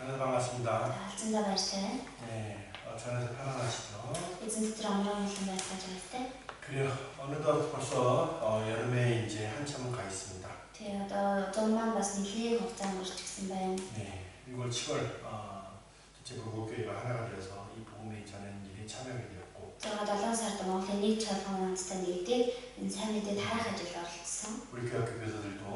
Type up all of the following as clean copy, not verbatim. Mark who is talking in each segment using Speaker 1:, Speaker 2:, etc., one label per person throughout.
Speaker 1: 만나서 반갑습니다.
Speaker 2: 알цсандаа баяртай.
Speaker 1: 네, 전에서 편안하시죠?
Speaker 2: Эзэн дотор амраа хэлэн байцгааж байна.
Speaker 1: 그래요. 어느덧 벌써 여름에 이제 한참은 가 있습니다.
Speaker 2: Тэгээ одоо зурман бас нэлийн хугацаа өнгөрч гисэн байна.
Speaker 1: 네, 6월, 7월 제 부부교회가 하나가 되어서 이 복음을 전하는 일에 참여하게 되었고
Speaker 2: 6-7 сард Монголын нийт чуулган хамтдаа нэгдээд энэ сайн мэдээ тараах ажилд оролцсон.
Speaker 1: 우리 교회 교사들도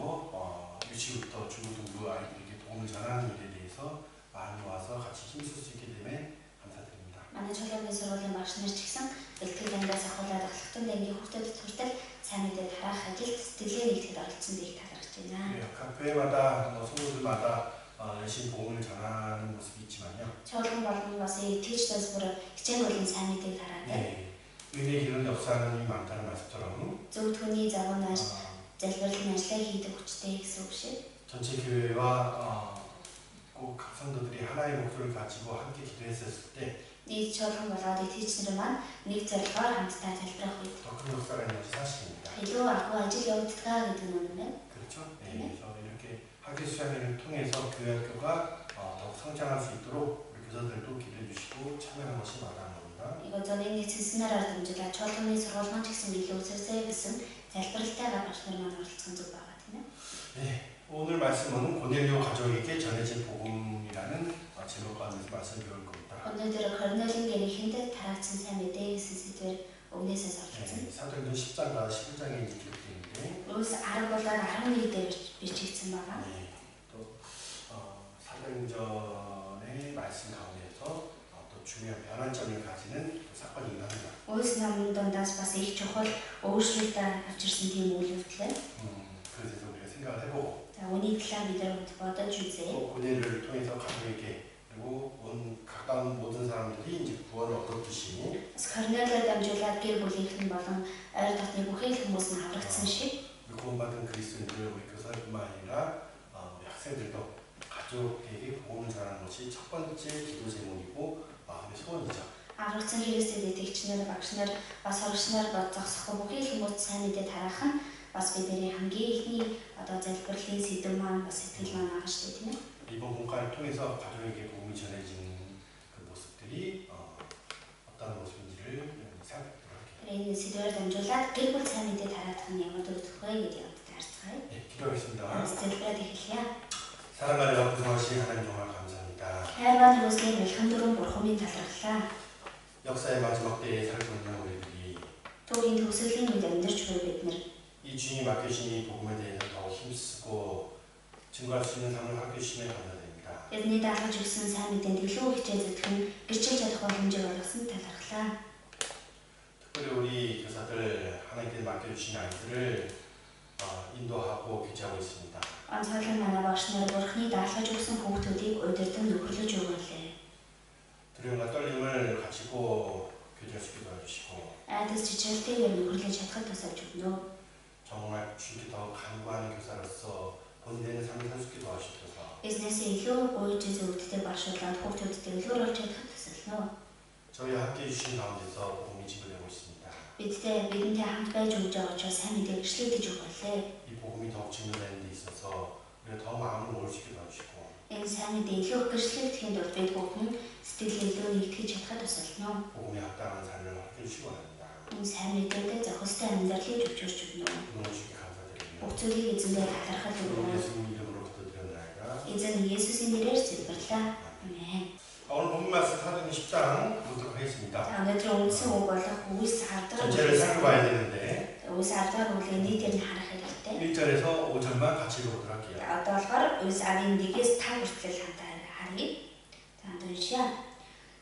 Speaker 1: 유치부터 중고등부 아이들에게 복음을 전하는 일에 대해서 많이 와서 같이 힘쓸 수 있기 때문에 감사드립니다.
Speaker 2: Манай чуулганы сургуулийн багш нар ч гэсэн бэлтгэл ангиас ахуулаад ахлагтан дангийн хүүхдэд хүртэл сайн мэдээ тараах ажилд сэтгэлээ нэгтгэж оролцсон дийг талархаж байна.
Speaker 1: 그래요. 각 교회마다 성도들마다 열심히 복음을 전하는 모습이 있지만요.
Speaker 2: Чуулган болон бас итгэж тасбар хичээнгүй сайн мэдээг тараадаг.
Speaker 1: 네, 은혜 기름 역사하는 이 많다는 말씀처럼
Speaker 2: зөв түүний загвараар залбирлын ажлаа хийдэг хүчтэй гэсэн үг шиг.
Speaker 1: 전체 교회와 꼭 각 성도들이 하나의 목표를 가지고 함께 기도했었을 때
Speaker 2: Нийт чуулган болоод итгэж нар маань нэг зорилгоор хамтдаа залбирах үед
Speaker 1: 더 큰 역사가 있는 것이 사실입니다.
Speaker 2: илүү агуу ажил явагддаг гэдэг нь үнэн байна.
Speaker 1: 그렇죠? 네, 그래서 이렇게 학교 수양회를 통해서 교회 학교가 더욱 성장할 수 있도록 우리 교사들도 기도해 주시고 참여하는 것이 마땅한 겁니다.
Speaker 2: 이거 전에 цэнснараар дамжуулаад чуулганы сургууль ч гэсэн илүү өсөсэй гэсэн залбиралтайгаа багш нар маань оролцсон зүг байгаа тийм ээ.
Speaker 1: 네, 오늘 말씀은 고넬료 가족에게 전해진 복음이라는 제목 가운데서 말씀을 배울 겁니다.
Speaker 2: Өнөөдөр Корнелийн гэрийнхэнд тараагдсан сайн мэдээ гэсэн сэдвээр өгнөөсөө суралцсан.
Speaker 1: 네, 사도행전 10장과 11장에 기록되는데
Speaker 2: Үс 10 болоод 11 дээр бичигдсэн байгаа.
Speaker 1: 네, 또 사도행전의 말씀 가운데서 또 중요한 변환점을 가지는 사건이기도 합니다.
Speaker 2: Үс намын дундаас бас их чухал өөрчлөлт авчирсан тийм үйл явдал.
Speaker 1: 그래서 우리가 생각을 해보고
Speaker 2: За үүний талаар бид нар бодож үзье.
Speaker 1: 또 고뇌를 통해서 가족에게 그리고 온 가까운 모든 사람들이 이제 구원을 얻었듯이
Speaker 2: Корнелиад дамжуулаад гэр бүлийнхэн болон ойр дотны бүхий л хүмүүс нь аврагдсан шиг
Speaker 1: 구원받은 그리스도인들 우리 교사뿐만 아니라 우리 학생들도 가족에게 복음을 전하는 것이 첫 번째 기도 제목이고 마음의 소원이죠.
Speaker 2: аврагдсан Христэд итгэгчнэр багш нар бас сурагч нар зогсохгүй бүхий л хүмүүс сайн мэдээ тараах нь бас бидний хамгийн ихний одоо залбирлын сэдэв маань бас сэтгэл маань байгаа шүү дээ тийм ээ.
Speaker 1: 이번 공과를 통해서 가족에게 복음이 전해지는 그 모습들이 어떤 모습인지를 생각해보도록 할게요.
Speaker 2: Энэ сэдвээр дамжуулаад гэр бүл сайн мэдээ тараах нь ямар үзэх вэ гэдэг юмд харцгаая.
Speaker 1: 네, 기도하겠습니다.
Speaker 2: Залбираад эхэлье.
Speaker 1: 사랑하는 구성하신 하나님 정말 감사합니다.
Speaker 2: хайрын үсгийн бэлхэн дөрвөн бурхамын талархлаа.
Speaker 1: 역사의 마지막 때에 살고 있는 우리들이
Speaker 2: Түүний төгсгөлийн үед амьдарч буй бид нар
Speaker 1: 이 주님이 맡겨주신 이 복음에 대해서 더 힘쓰고 증거할 수 있는 삶을 맡겨주심에 감사드립니다.
Speaker 2: Эзний даалгаж өгсөн сайн мэдээнд илүү хичээл зүтгэн гэрчилж чадах боломжийг олгосон талархлаа.
Speaker 1: 특별히 우리 교사들 하나님께 맡겨주신 아이들을 인도하고 교제하고 있습니다.
Speaker 2: Онцгойлон манай багш нар Бурхны даалгаж өгсөн хүүхдүүдийг удирдан нөхөрлөж өгөөлээ.
Speaker 1: 두려움과 떨림을 가지고 교제할 수 있게 도와주시고
Speaker 2: Айдас чичээлтэйгээр нөхөрлөж чадхад тусалж өгнө.
Speaker 1: 정말 주님께 더 간구하는 교사로서 본인의 삶을 살 수 있게 도와주셔서
Speaker 2: Эзнээсээ илүү уйж зөвөвдөлтэй баршуулаад хүүхдүүдтэй өлөөр олж чадхад тусална.
Speaker 1: 저희와 함께 해주신 가운데서 복음이 증거되고 있습니다.
Speaker 2: Бидэнтэй хамт байж өгж байгаа учраас сайн мэдээг гэрчлэгдэж өгөөлээ.
Speaker 1: 이 복음이 더욱 증거되는 데 있어서 우리가 더 마음을 모을 수 있게 도와주시고
Speaker 2: Энэ сайн мэдээ илүү гэрчлэгдэхийн тулд бид бүхэн сэтгэлээ илүү нэгтгэж чадхад тусална.
Speaker 1: 복음에 합당한 삶을 맡겨주시기 바랍니다.
Speaker 2: Энэ сайн мэдээтэй зохистой амьдралыг зөвшөөрч өгнө.
Speaker 1: 너무 주께 감사드리며
Speaker 2: Бүгдийг эзэндээ талархал
Speaker 1: 우리
Speaker 2: өгнө.
Speaker 1: 예수님 이름으로 기도드렸나이다.
Speaker 2: Эзэн Есүсийн нэрээр залбирлаа. Амен.
Speaker 1: 오늘 본문 말씀 사도행전 10장 보도록 하겠습니다.
Speaker 2: За өнөөдөр үндсэн үг болох Үс 10
Speaker 1: 전체를 살펴봐야 되는데
Speaker 2: Үс 10 дахь бүлгийн нийтээр нь харах хэрэгтэй.
Speaker 1: 1절에서 5절만 같이 읽어보도록 할게요.
Speaker 2: За одоо болохоор Үс 10-1-ээс 5 хүртэл хамтаа харъя. За уншия.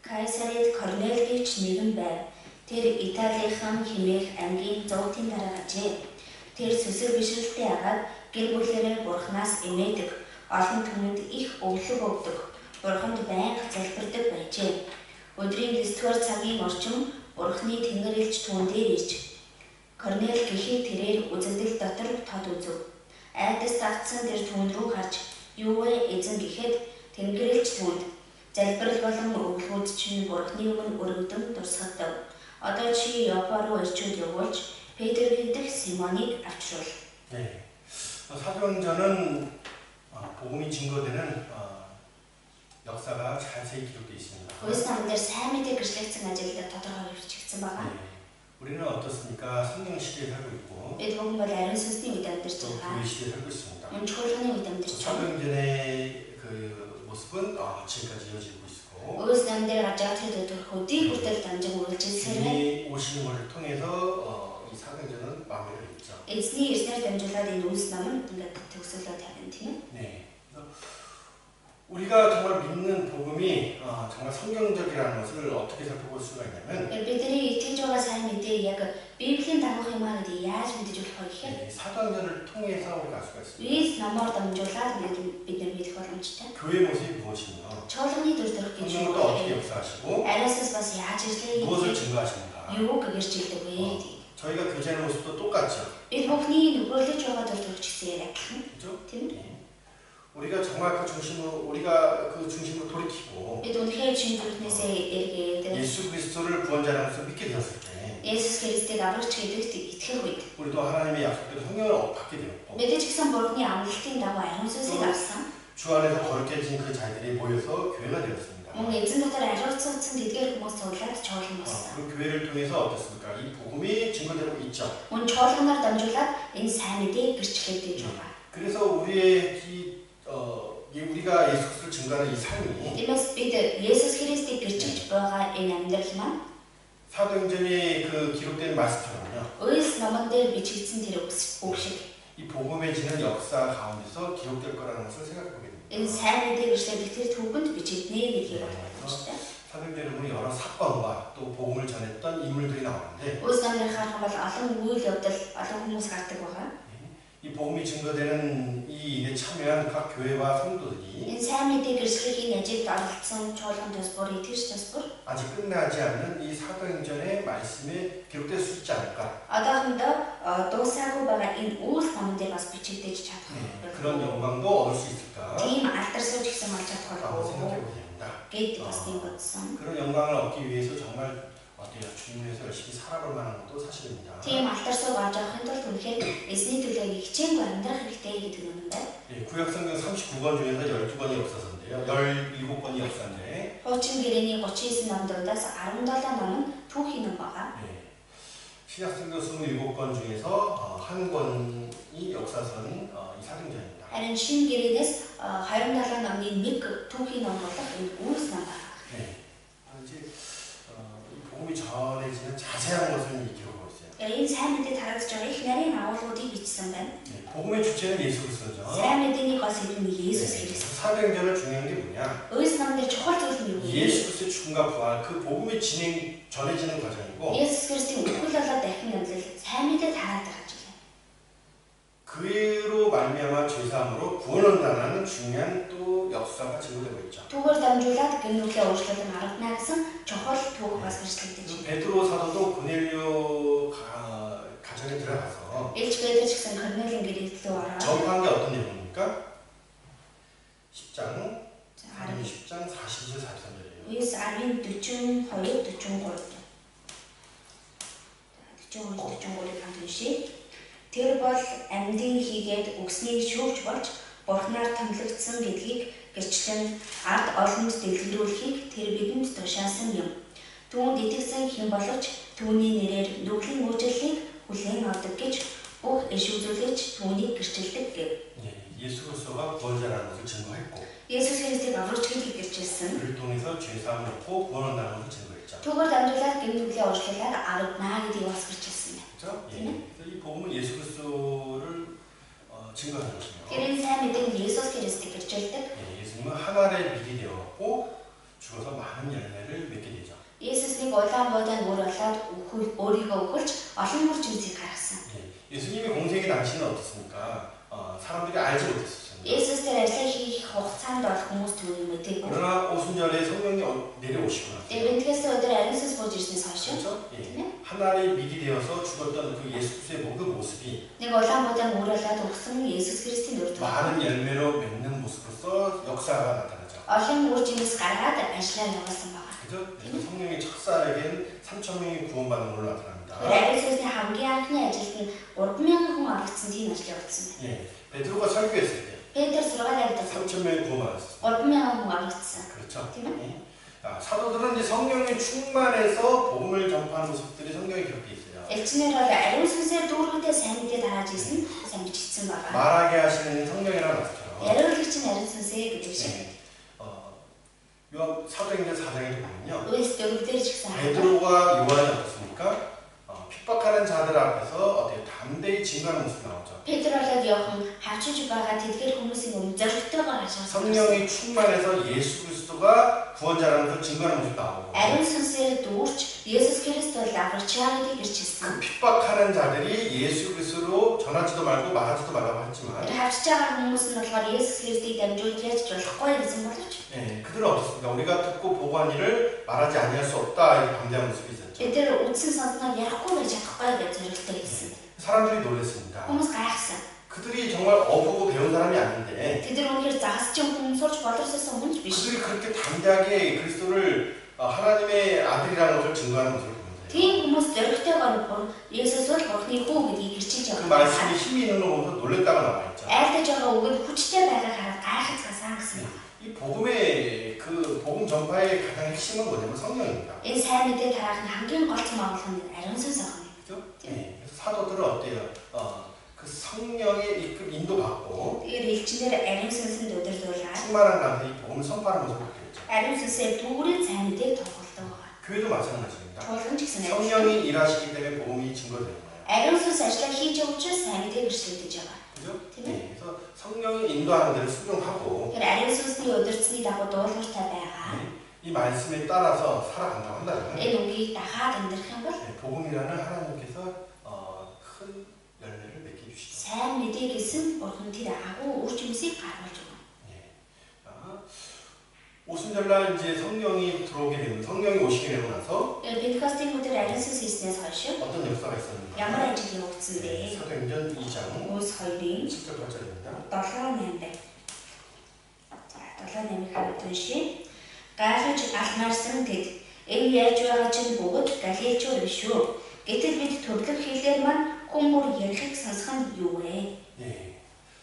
Speaker 2: Кайсарид Корнел гэж нэгэн байв. Тэр Италийнхан хэмээх ангийн зуутын дараа ажээ. Тэр сүсэг бишрэлтэй агаад гэр бүлээрээ Бурханаас эмээдэг. Олон түмэнд их өвлөг өгдөг. Бурханд байнга залбирдаг байжээ. Өдрийн 9-р цагийн орчим Бурханы тэнгэр элч түүн дээр ирж Корнел гэхийг тэрээр үзэгдэл дотор тод үзв. Айдас татсан тэр түүн рүү харж юу вэ эзэн гэхэд тэнгэр элч түүнд залбирал болон өвлгүүд чинь Бурханы өмнө өргөдөн дурсагдав. Одоо чи Йоппа руу ирчүүд явуулж Петр гэдэг Симоныг авчруул.
Speaker 1: 네, 사도행전은 복음이 증거되는 역사가 자세히 기록되어 있습니다.
Speaker 2: Хууль намын дээр сайн мэдээ гэрчлэгдсэн ажил тодорхой хэрэгжигдсэн байгаа.
Speaker 1: 네. 우리는 어떻습니까? 성경 시대에 살고 있고
Speaker 2: Бид бүгд бол ариун сүнсний үед амьдарч
Speaker 1: 또
Speaker 2: байгаа.
Speaker 1: 교회 시대에 살고 있습니다.
Speaker 2: Мөн чуулганы үед амьдарч байгаа.
Speaker 1: 사도행전의 그 모습은 지금까지 이어지고 있고
Speaker 2: Хууль намын дээр гарч байгаа тэр төдөх хөдий хүртэл дамжин үргэлжилсээр байна.
Speaker 1: 주님이 오시는 것을 통해서 이 사도행전은 마무리가 있죠.
Speaker 2: Эзний ирснээр дамжуулаад энэ үлс ном нь ингээд төгсөлөө тавина тийм ээ.
Speaker 1: 네. 그래서 우리가 정말 믿는 복음이 정말 성경적이라는 것을 어떻게 살펴볼 수가 있냐면
Speaker 2: Бидний итгэж байгаа сайн мэдээ яг Библийн дагах юм аа гэдэг яаж мэдэж болох вэ гэхээр
Speaker 1: 사도행전을 통해서 우리가 알 수가 있습니다.
Speaker 2: Үлс номоор дамжуулаад бид нар мэдэх боломжтой.
Speaker 1: 교회 모습이 무엇이며
Speaker 2: Чуулганы төр төрх гэж
Speaker 1: 성령은 또 어떻게 역사하시고
Speaker 2: ариусаас бас яаж ирлээ
Speaker 1: 무엇을 증거하시는가.
Speaker 2: юу гэрчилдэг вэ гэдэг.
Speaker 1: 저희가 교제하는 모습도 똑같죠.
Speaker 2: Бид бүхний нөхөрлөж байгаа төр төрх гэсэн яг
Speaker 1: 그렇죠?
Speaker 2: тийм ээ.
Speaker 1: 네. 우리가 정말 우리가 그 중심으로 돌이키고
Speaker 2: Бид үнэхээр шинэ төрхнөөсөө эргээд
Speaker 1: 예수 그리스도를 구원자라는 것을 믿게 되었을 때
Speaker 2: Есүс Христийг аврагч гэдэгт итгэх үед
Speaker 1: 우리도 하나님의 약속대로 성령을 받게 되었고
Speaker 2: мэдээж гисэн Бурхны амлалтын дагуу ариун сүнсийг авсан.
Speaker 1: 주 안에서 거룩해진 그 자들이 모여서 교회가 되었습니다.
Speaker 2: Мөн эзэн дотор ариуцсан тэдгээр хүмүүс цуглаад чуулган болсон.
Speaker 1: 그 교회를 통해서 어떻습니까? 이 복음이 증거되고 있죠.
Speaker 2: Мөн чуулганаар дамжуулаад энэ сайн мэдээг гэрчлэгдэж байгаа.
Speaker 1: 그래서 우리의 우리가 예수 그리스도를 증거하는 이 삶이
Speaker 2: Тиймээс бид Есүс Христийг гэрчилж байгаа энэ амьдрал маань
Speaker 1: 사도행전에 그 기록된 말씀처럼요.
Speaker 2: Үлс номон дээр бичигдсэн тэр үг шиг
Speaker 1: 이 복음에 지는 역사 가운데서 기록될 거라는 것을 생각해 보게 됩니다.
Speaker 2: энэ сайн мэдээг гэрчлэгдэх тэр түүхэнд бичигднэ гэдгийг бодож байна.
Speaker 1: 사도행전에 보면 여러 사건과 또 복음을 전했던 인물들이 나오는데
Speaker 2: Үлс номыг харах бол олон үйл явдал, олон хүмүүс гардаг байгаа.
Speaker 1: 이 복음이 증거되는 이 일에 참여한 각 교회와 성도들이
Speaker 2: Энэ сайн мэдээг гэрчлэхийн ажилд оролцсон чуулган төсбөр, итгэж төсбөр
Speaker 1: 아직 끝나지 않는 이 사도행전의 말씀에 기록될 수 있지 않을까.
Speaker 2: одоохондоо дуусаагүй байгаа энэ үйл номон дээр бас бичигдэж чадах.
Speaker 1: 그런 영광도 얻을 수 있을까.
Speaker 2: Тийм алдар сууж гисэн болж
Speaker 1: 라고 생각해
Speaker 2: чадахгүй
Speaker 1: 보게 됩니다.
Speaker 2: гэд бас тийм бодсон.
Speaker 1: 그런 영광을 얻기 위해서 정말 어때요? 주님 위해서 열심히 살아볼 만한 것도 사실입니다.
Speaker 2: Тийм алдар сууг авч явахын тулд үнэхээр эзний төлөө хичээнгүй амьдрах хэрэгтэй гэдэг юм байна.
Speaker 1: 예, 구약성경 39권 중에서 12권이 역사서인데요. 17권이 역사인데
Speaker 2: Хуучин гэрээний 39 номдоодаас 17 ном нь түүхийн ном байгаа.
Speaker 1: 예, 신약성경 27권 중에서 한 권이 역사서는 이 사도행전입니다.
Speaker 2: Харин шинэ гэрээнээс 27 номны нэг түүхийн ном болох энэ үлс ном байна.
Speaker 1: 네. 이제 이 복음이 전해지는 자세한 것을 기록하고 있어요.
Speaker 2: Энэ сайн мэдээ тарааж байгаа их нарийн агуулгуудыг бичсэн байна.
Speaker 1: 네, 복음의 주체는 예수 그리스도죠.
Speaker 2: Сайн мэдээний гол сэдв нь Есүс Христ.
Speaker 1: 사도행전을 중요한 게 뭐냐?
Speaker 2: Үлс номны чухал зүйл нь юу вэ?
Speaker 1: 예수 그리스도의 죽음과 부활, 그 복음이 전해지는 과정이고
Speaker 2: Есүс Христийн үхэл болоод дахин амьдрал сайн мэдээ тараад байгаа зүйл.
Speaker 1: 그로 말미암아 죄사함으로 구원을 당하는 중요한 또 역사가 증거되고 있죠.
Speaker 2: Түүгээр дамжуулаад гинүглээ уучлалт гаргана гэсэн чухал түүх бас гэрчлэгдэж байна.
Speaker 1: 베드로 사도도 고넬료 가정에 들어가서
Speaker 2: Илж Петр ч гэсэн Корнелийн гэрээлд рүү ороод
Speaker 1: 전파한 게 어떤 내용입니까? 10장,
Speaker 2: за
Speaker 1: 10장 40절 43절이에요.
Speaker 2: 9-10, 42, 43. 42-43-ыг хамт уншийе. Тэр бол амьдын хийгээд үгснийг шүүгч болж Бурхнаар томилогдсон гэдгийг гэрчлэн ард олонд дэлгэрүүлэхийг тэр бидэнд тушаасан юм. Түүнд итгэсэн хэн боловч түүний нэрээр нүглийн үйлчлэлийг хүлээн авдаг гэж бүх иш үзүүлэгч түүнийг гэрчилдэг гэв.
Speaker 1: 예수 그리스도가 구원자라는 것을 증거했고
Speaker 2: Есүс Христийг аврагч гэдгийг гэрчилсэн.
Speaker 1: 그를 통해서 죄사함을 얻고 구원을 당하는 것을 증거했죠.
Speaker 2: Түүгээр дамжуулаад гинүглээ уучлалаад аврагнаа гэдгийг бас гэрчилсэн юм.
Speaker 1: 그렇죠? 그래서 이 복음은 예수 그리스도를 증거하는 것이며
Speaker 2: Тэр энэ сайн мэдээг Есүс Христийг гэрчилдэг.
Speaker 1: 예수님은 하나의 믿이 되었고 죽어서 많은 열매를 맺게 되죠.
Speaker 2: Есүснийг улаан буудаанд мөр болоод өөрийгөө өгүүлж олон мөр зүйлсийг гаргасан.
Speaker 1: 예수님의 공생의 당시는 어떻습니까? 사람들이 알지 못했었어요.
Speaker 2: Есүс тэр ажлаа хийх хугацаанд бол хүмүүс түүнийг мэдээгүй.
Speaker 1: 그러나 오순절에 성령이 내려오시고 나서
Speaker 2: Эвентгээс өдөр ариун сүнс бууж ирснээс хойш
Speaker 1: 그렇죠? 하나의 믿이 되어서 죽었던 그 예수 그리스도의 그 모습이
Speaker 2: нэг улаан буудаанд мөр болоод өгсөн Есүс Христийн үр дүн.
Speaker 1: 많은 열매로 맺는 모습으로서 역사가 나타나죠.
Speaker 2: Олон мөр зүйлс гаргаад ажиллаа явуулсан байна.
Speaker 1: 그죠? 성령의 첫사에겐 3,000명이 구원받는 걸로 나타납니다.
Speaker 2: Ариун сүнсний хамгийн анхны ажилд нь 3,000 хүн оролцсон тийм ажил явуулсан байна.
Speaker 1: 베드로가 설교했을 때
Speaker 2: Петр сургаалаа гэдэг.
Speaker 1: 3,000명이 구원받았습니다.
Speaker 2: 3,000 хүн аврагдсан.
Speaker 1: 그렇죠?
Speaker 2: Тийм үү?
Speaker 1: 예. 사도들은 이제 성령의 충만해서 복음을 전파하는 모습들이 성경에 기록돼 있어요.
Speaker 2: Элчнэр бол ариун сүнсээр дүүргэдээ сайн мэдээ дарааж исэн сайн бичсэн байгаа.
Speaker 1: 말하게 하시는 성령이라는 말처럼.
Speaker 2: Яриулгч нь ариун сүнсээ гэдэг шиг.
Speaker 1: 예. 요한 사도행전 4장에 보면요.
Speaker 2: Үээс дөрөвдөр ч гэсэн
Speaker 1: 베드로가 요한이 어떻습니까? 핍박하는 자들 앞에서 어떻게 담대히 증거하는 모습이 나오죠.
Speaker 2: Петр болоод явхан хавчиж байгаа тэдгээр хүмүүсийн өмнө зоригтойгоор хашаа.
Speaker 1: 성령이 충만해서 예수 그리스도가 구원자라는 걸 증거하는 모습이 나오고.
Speaker 2: Ариун сүнсээр дүүрч Есүс Христ бол аврагчаа гэдгийг ирчилсэн.
Speaker 1: 그 핍박하는 자들이 예수 그리스도로 전하지도 말고 말하지도 말라고 했지만.
Speaker 2: хавчиж байгаа хүмүүс нь болохоор Есүс Христийг дамжуулж яаж болохгүй гэсэн боловч.
Speaker 1: 예, 그들은 어떻습니까? 우리가 듣고 보고한 일을 말하지 아니할 수 없다 이렇게 반대하는 모습이 있었죠.
Speaker 2: Эдгээр үндсэн сонсноо ярихгүй байж чадахгүй гэж зоригтой гэсэн.
Speaker 1: 사람들이 놀랐습니다.
Speaker 2: Хүмүүс гайхсан.
Speaker 1: 그들이 정말 어보고 배운 사람이 아닌데
Speaker 2: Тэд үнээр загасчин хүн сурч боловсросон хүн биш.
Speaker 1: 그들이 그렇게 담대하게 그리스도를 하나님의 아들이라는 것을 증거하는 모습을 보면 돼요.
Speaker 2: Тийм хүмүүс зоригтойгоор Есүс бол Бурхны хүү гэдгийг ирчиж
Speaker 1: 그
Speaker 2: байгаа.
Speaker 1: 말씀이 힘이 있는 걸 보면서 놀랬다가 나와 있죠.
Speaker 2: Айлдаж байгаа үгэнд хүчтэй байгааг хараад гайхацгаасан гэсэн байна.
Speaker 1: 이 복음의 그 복음 전파의 가장 핵심은 뭐냐면 성령입니다.
Speaker 2: Энэ сайн мэдээ тараах нь хамгийн гол том агуулга нь ариун сүнс байна.
Speaker 1: 그죠? 예. 그래서 사도들은 어때요? 그 성령의 이끌 인도받고
Speaker 2: Тэгэхээр элчнэр ариун сүнсэнд удирдуулаад
Speaker 1: 충만한 가운데 이 복음을 선포하는 모습을 보게 되죠.
Speaker 2: ариун сүнсээр дүүрэн сайн мэдээг тулгуулдаг байгаа.
Speaker 1: 교회도 마찬가지입니다.
Speaker 2: Тулгын ч гэсэн
Speaker 1: 성령이 일하시기 때문에 복음이 증거되는 거예요.
Speaker 2: ариун сүнс ажиллаа хийж явж сайн мэдээг иршлэгдэж байгаа.
Speaker 1: 그죠?
Speaker 2: тийм
Speaker 1: 예.
Speaker 2: ээ.
Speaker 1: 그래서 성령이 인도하는 대로 순종하고
Speaker 2: Тэгэхээр ариун сүнсний удирдсны дагуу дуулууртай байгаа.
Speaker 1: 이 말씀에 따라서 살아간다고 한다면
Speaker 2: Энэ үгийг дахаад амьдрах юм бол
Speaker 1: 복음이라는 하나님께서 큰 열매를 맺게 해주시죠.
Speaker 2: сайн мэдээ гэсэн Бурхан тэр агуу үр жимсийг гаргаж өгнө.
Speaker 1: 예. 오순절날 이제 성령이 들어오게 되면 성령이 오시게 되고 나서
Speaker 2: Пентекостийн өдөр ариун сүнс ирснээс хойш
Speaker 1: 어떤 역사가 있었는가?
Speaker 2: ямар ажил явагдсан бэ?
Speaker 1: 사도행전 2장
Speaker 2: Үс 2-ын
Speaker 1: 7절 8절입니다.
Speaker 2: 7-8 дээр. За 7-8-ыг хараад уншия. Гайхаж алхмаарсан тэд энэ яаж байгаа чинь бүгд галилчууд биш үү? Гэтэл бид төрлөх хэлээр маань хүмүүр ярихыг сонсох нь юу вэ?
Speaker 1: 예.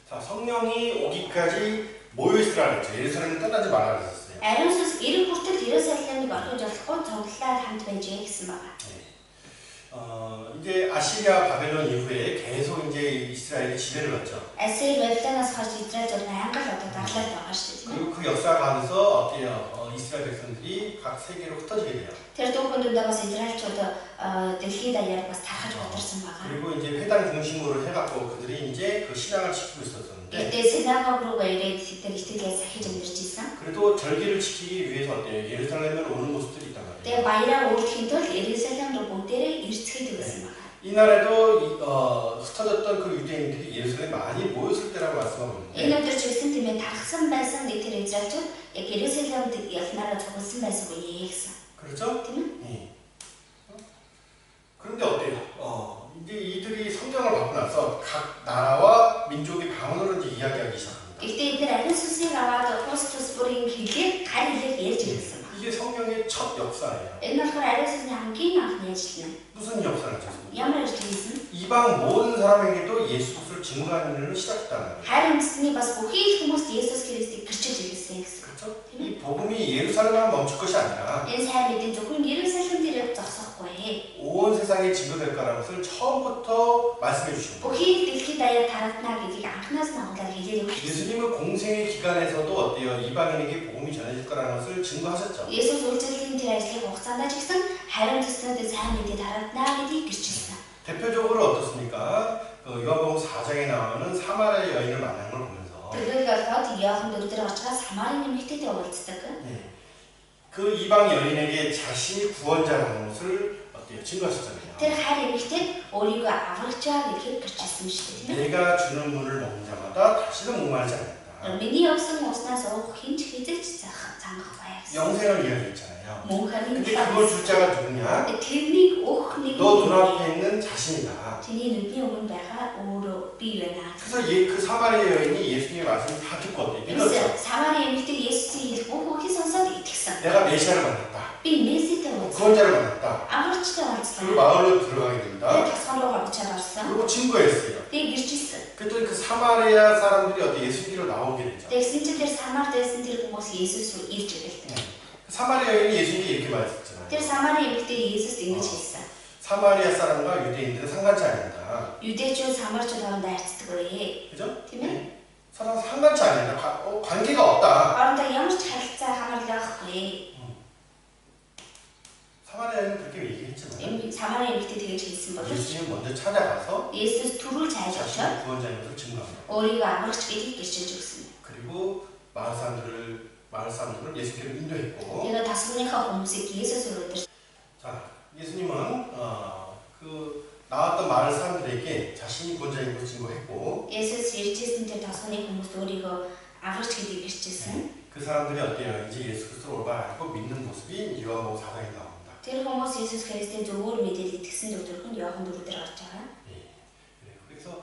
Speaker 1: 자, 성령이 오기까지 모여 있으라 그랬죠. 예루살렘을 떠나지 말라 그랬어요.
Speaker 2: Ариун сүнс ирэх хүртэл Иерусалимыг орхиж болохгүй цуглаад хамт байжээ гэсэн байна.
Speaker 1: 이제 아시리아 바벨론 이후에 계속 이제 이스라엘이 지배를 받죠.
Speaker 2: Асир Вавилоноос хойш Израиль зөв ангал одоо даглаад байгаа шүү дээ.
Speaker 1: 그리고 그 역사 가운데서 어때요? 이스라엘 백성들이 각 세계로 흩어지게 돼요.
Speaker 2: Тэр дүүхэндээ бас Израильчууд дэлхийд даяар бас тархаж удирсан байгаа.
Speaker 1: 그리고 이제 회당 중심으로 해갖고 그들이 이제 그 신앙을 지키고 있었는데.
Speaker 2: Гэтэ синагог руу ирээд тэр итгэлээ сахиж амьдарч исэн.
Speaker 1: 그래도 절기를 지키기 위해서 어때요? 예루살렘을 오는 모습들이 있단 말이에요.
Speaker 2: Тэгээ баяраа өөрчлөхийн тулд Иерусалим руу бүгдээрээ ирцгээд байсан байна.
Speaker 1: 이날에도 흩어졌던 그 유대인들이 예루살렘에 많이 모였을 때라고 말씀하고 있는데.
Speaker 2: Энэ өдөр ч гэсэн тийм ээ тархсан байсан тэр Израильчууд яг Иерусалимд явснараа цугласан байсан үе гэсэн.
Speaker 1: 그렇죠?
Speaker 2: Тийм ээ.
Speaker 1: 예. 그런데 어때요? 이제 이들이 성경을 받고 나서 각 나라와 민족의 방언으로 이제 이야기하기 시작합니다.
Speaker 2: Гэхдээ эдгээр ариун сүнсийг аваад улс тус бүрийн хэлээр гар хэлээр ярьж ирсэн байна.
Speaker 1: 이게 성령의 첫 역사예요.
Speaker 2: Энэ болохоор ариун сүнсний хамгийн анхны ажил юм.
Speaker 1: 무슨 역사를 하셨습니까?
Speaker 2: Ямар ажил хийсэн?
Speaker 1: 이방 모든 사람에게도 예수 그리스도를 증거하는 일을 시작했다는 거예요.
Speaker 2: Харин үндсний бас бүхий л хүмүүст Есүс Христийг гэрчиж ирсэн гэсэн.
Speaker 1: 그렇죠? 이 복음이 예루살렘만 멈출 것이 아니라
Speaker 2: Энэ сайн мэдээ зөвхөн Иерусалим дээр зогсохгүй.
Speaker 1: 온 세상에 증거될 거라는 것을 처음부터 말씀해 주신 거예요.
Speaker 2: Бүхий л дэлхийд даяар таратна гэдгийг анхнаас нь агуулгаар хэлээд өгч.
Speaker 1: 예수님은 공생의 기간에서도 어때요? 이방인에게 복음이 전해질 거라는 것을 증거하셨죠.
Speaker 2: Есүс үйлчлэлийн тэр ажлын хугацаанд ч гэсэн харин төснөд сайн мэдээ таратна гэдгийг гэрчилсэн.
Speaker 1: 대표적으로 어떻습니까? 요한복음 4장에 나오는 사마리아 여인을 만난 걸 보면서
Speaker 2: Тэргээр Иохан 4-р очгаа Самарын нэмэгтэйтэй уулздаг.
Speaker 1: 그 이방 여인에게 자신이 구원자라는 것을 어때요? 증거하셨잖아요.
Speaker 2: Тэр хайр нэмэгтэй өөрийгөө аврагчаа гэдгийг гэрчилсэн шүү дээ, тийм ээ.
Speaker 1: 내가 주는 물을 먹는 자마다 다시는 목마르지 않는다.
Speaker 2: Миний өгсөн уснаас уух хинч хизээч цангах бай гэсэн.
Speaker 1: 영생을 이야기했잖아요.
Speaker 2: Мөнхөрийн
Speaker 1: 근데 그걸 줄 자가 누구냐?
Speaker 2: тэрнийг өөх нэг
Speaker 1: 너 눈앞에 있는 자신이다.
Speaker 2: Тэний нүдний өмнө байгаа өөрөө би байна.
Speaker 1: 그래서 그 사마리아 여인이 예수님의 말씀을 다 듣고 어때요? 믿었어.
Speaker 2: Самарын эмэгтэй Есүсийн хэлэх бүх үгийг сонсоод итгэсэн.
Speaker 1: 내가 메시아를 만났다.
Speaker 2: Би Месситэй уулзсан.
Speaker 1: 구원자를 만났다.
Speaker 2: Амарчтай
Speaker 1: 그리고
Speaker 2: уулзлаа.
Speaker 1: 마을로 들어가게 됩니다.
Speaker 2: Тэгээд тосгон руугаа буцаад орсон.
Speaker 1: 그리고 증거했어요.
Speaker 2: Тэгээд гэрч ирсэн.
Speaker 1: 그랬더니 그 사마리아 사람들이 어디 예수님께로 나오게 되죠.
Speaker 2: Тэгсэн чинь тэр Самарт байсан тэр хүмүүс Есүс рүү ирж ирэлтэй.
Speaker 1: 사마리아 여인이 예수님께 이렇게 말했잖아요.
Speaker 2: Тэр Самарын эмэгтэй Есүст ингэж хэлсэн.
Speaker 1: 사마리아 사람과 유대인들은 상관치 않는다.
Speaker 2: 유대주와 사마리아주д хоорондоо харьцдаг.
Speaker 1: 그죠?
Speaker 2: Тийм ээ.
Speaker 1: 서로 상관치 않는다. 관계가 없다.
Speaker 2: Хоорондоо ямар ч харилцаа хамаарал байхгүй.
Speaker 1: 사마리아는 그렇게 얘기했잖아요.
Speaker 2: Самарын эмэгтэй тэгэж хэлсэн боловч
Speaker 1: 예수님 먼저 찾아가서
Speaker 2: Есүс түрүүл цааш очоод
Speaker 1: 자신의 구원자인 것을 증거합니다.
Speaker 2: өөрийгөө амрагч гэдгийг гэрчилж өгсөн.
Speaker 1: 그리고 마을 사람들을 예수께로 인도했고.
Speaker 2: Тэгээд тасгыныхаа хүмүүсийг Есүс рүү өдөр.
Speaker 1: 자, 예수님은 그 나왔던 마을 사람들에게 자신이 구원자인 것을 증거했고.
Speaker 2: Есүс иржсэн тэр тасганы хүмүүст өөрийгөө амрагч гэдгийг гэрчилсэн.
Speaker 1: 그 사람들이 어때요? 이제 예수 그리스도를 올바로 알고 믿는 모습이 요한복음 4장에 나옵니다.
Speaker 2: Тэр хүмүүс Есүс Христийн зөвөр мэдээлэл итгэсэн өдрөнд Иохан 4-дөр гарч байгаа.
Speaker 1: 그래서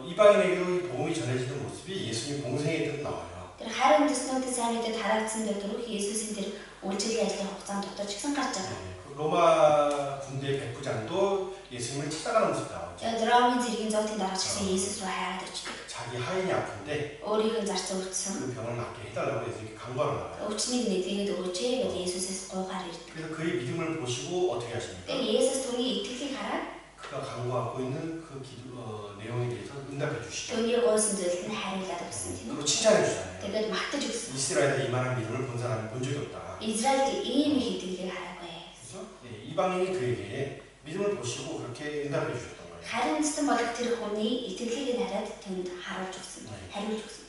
Speaker 1: 이방인에게도 이 복음이 전해지는 모습이 예수님 공생의 때도 나와요.
Speaker 2: Тэр харин дэснүүдэд сайн мэдээд хараагдсан дөрөв Есүсийн тэр үйлчлэлийн ажлын хугацаанд дотор ч гэсэн гарч байгаа.
Speaker 1: 로마 군대 백부장도 예수님을 찾아가는 모습이 나오죠.
Speaker 2: Тэгээд Ромын зэргийн зоотын дараач гэсэн Есүс рүү хайгаад очдог.
Speaker 1: 자기 하인이 아픈데
Speaker 2: өөрийнх нь зарц өвдсөн.
Speaker 1: 그 병을 낫게 해달라고 예수님께 간구하러 나와요.
Speaker 2: Өвчнийг нэдгээд өгөөч гэж Есүсээс гуйгаар ирдэг.
Speaker 1: 그래서 그의 믿음을 보시고 어떻게 하십니까?
Speaker 2: Тэгээд Есүс түүний итгэлийг хараад
Speaker 1: 그가 간구하고 있는 그 내용에 대해서 응답해 주시죠.
Speaker 2: түүний гуйсан зүйлд нь хариулаад өгсөн тийм үү?
Speaker 1: 그리고 칭찬해 주잖아요.
Speaker 2: Тэгээд магтаж өгсөн.
Speaker 1: 이스라엘에 이만한 믿음을 본 사람이 본 적이 없다.
Speaker 2: Израильд ийм их итгэлийг хараагүй.
Speaker 1: 그래서 이방인이 그에게 믿음을 보시고 그렇게 응답해 주셨던 거예요.
Speaker 2: Харин эзэн болох тэр хүний итгэлийг нь хараад тэнд харуулж өгсөн. хариулж өгсөн.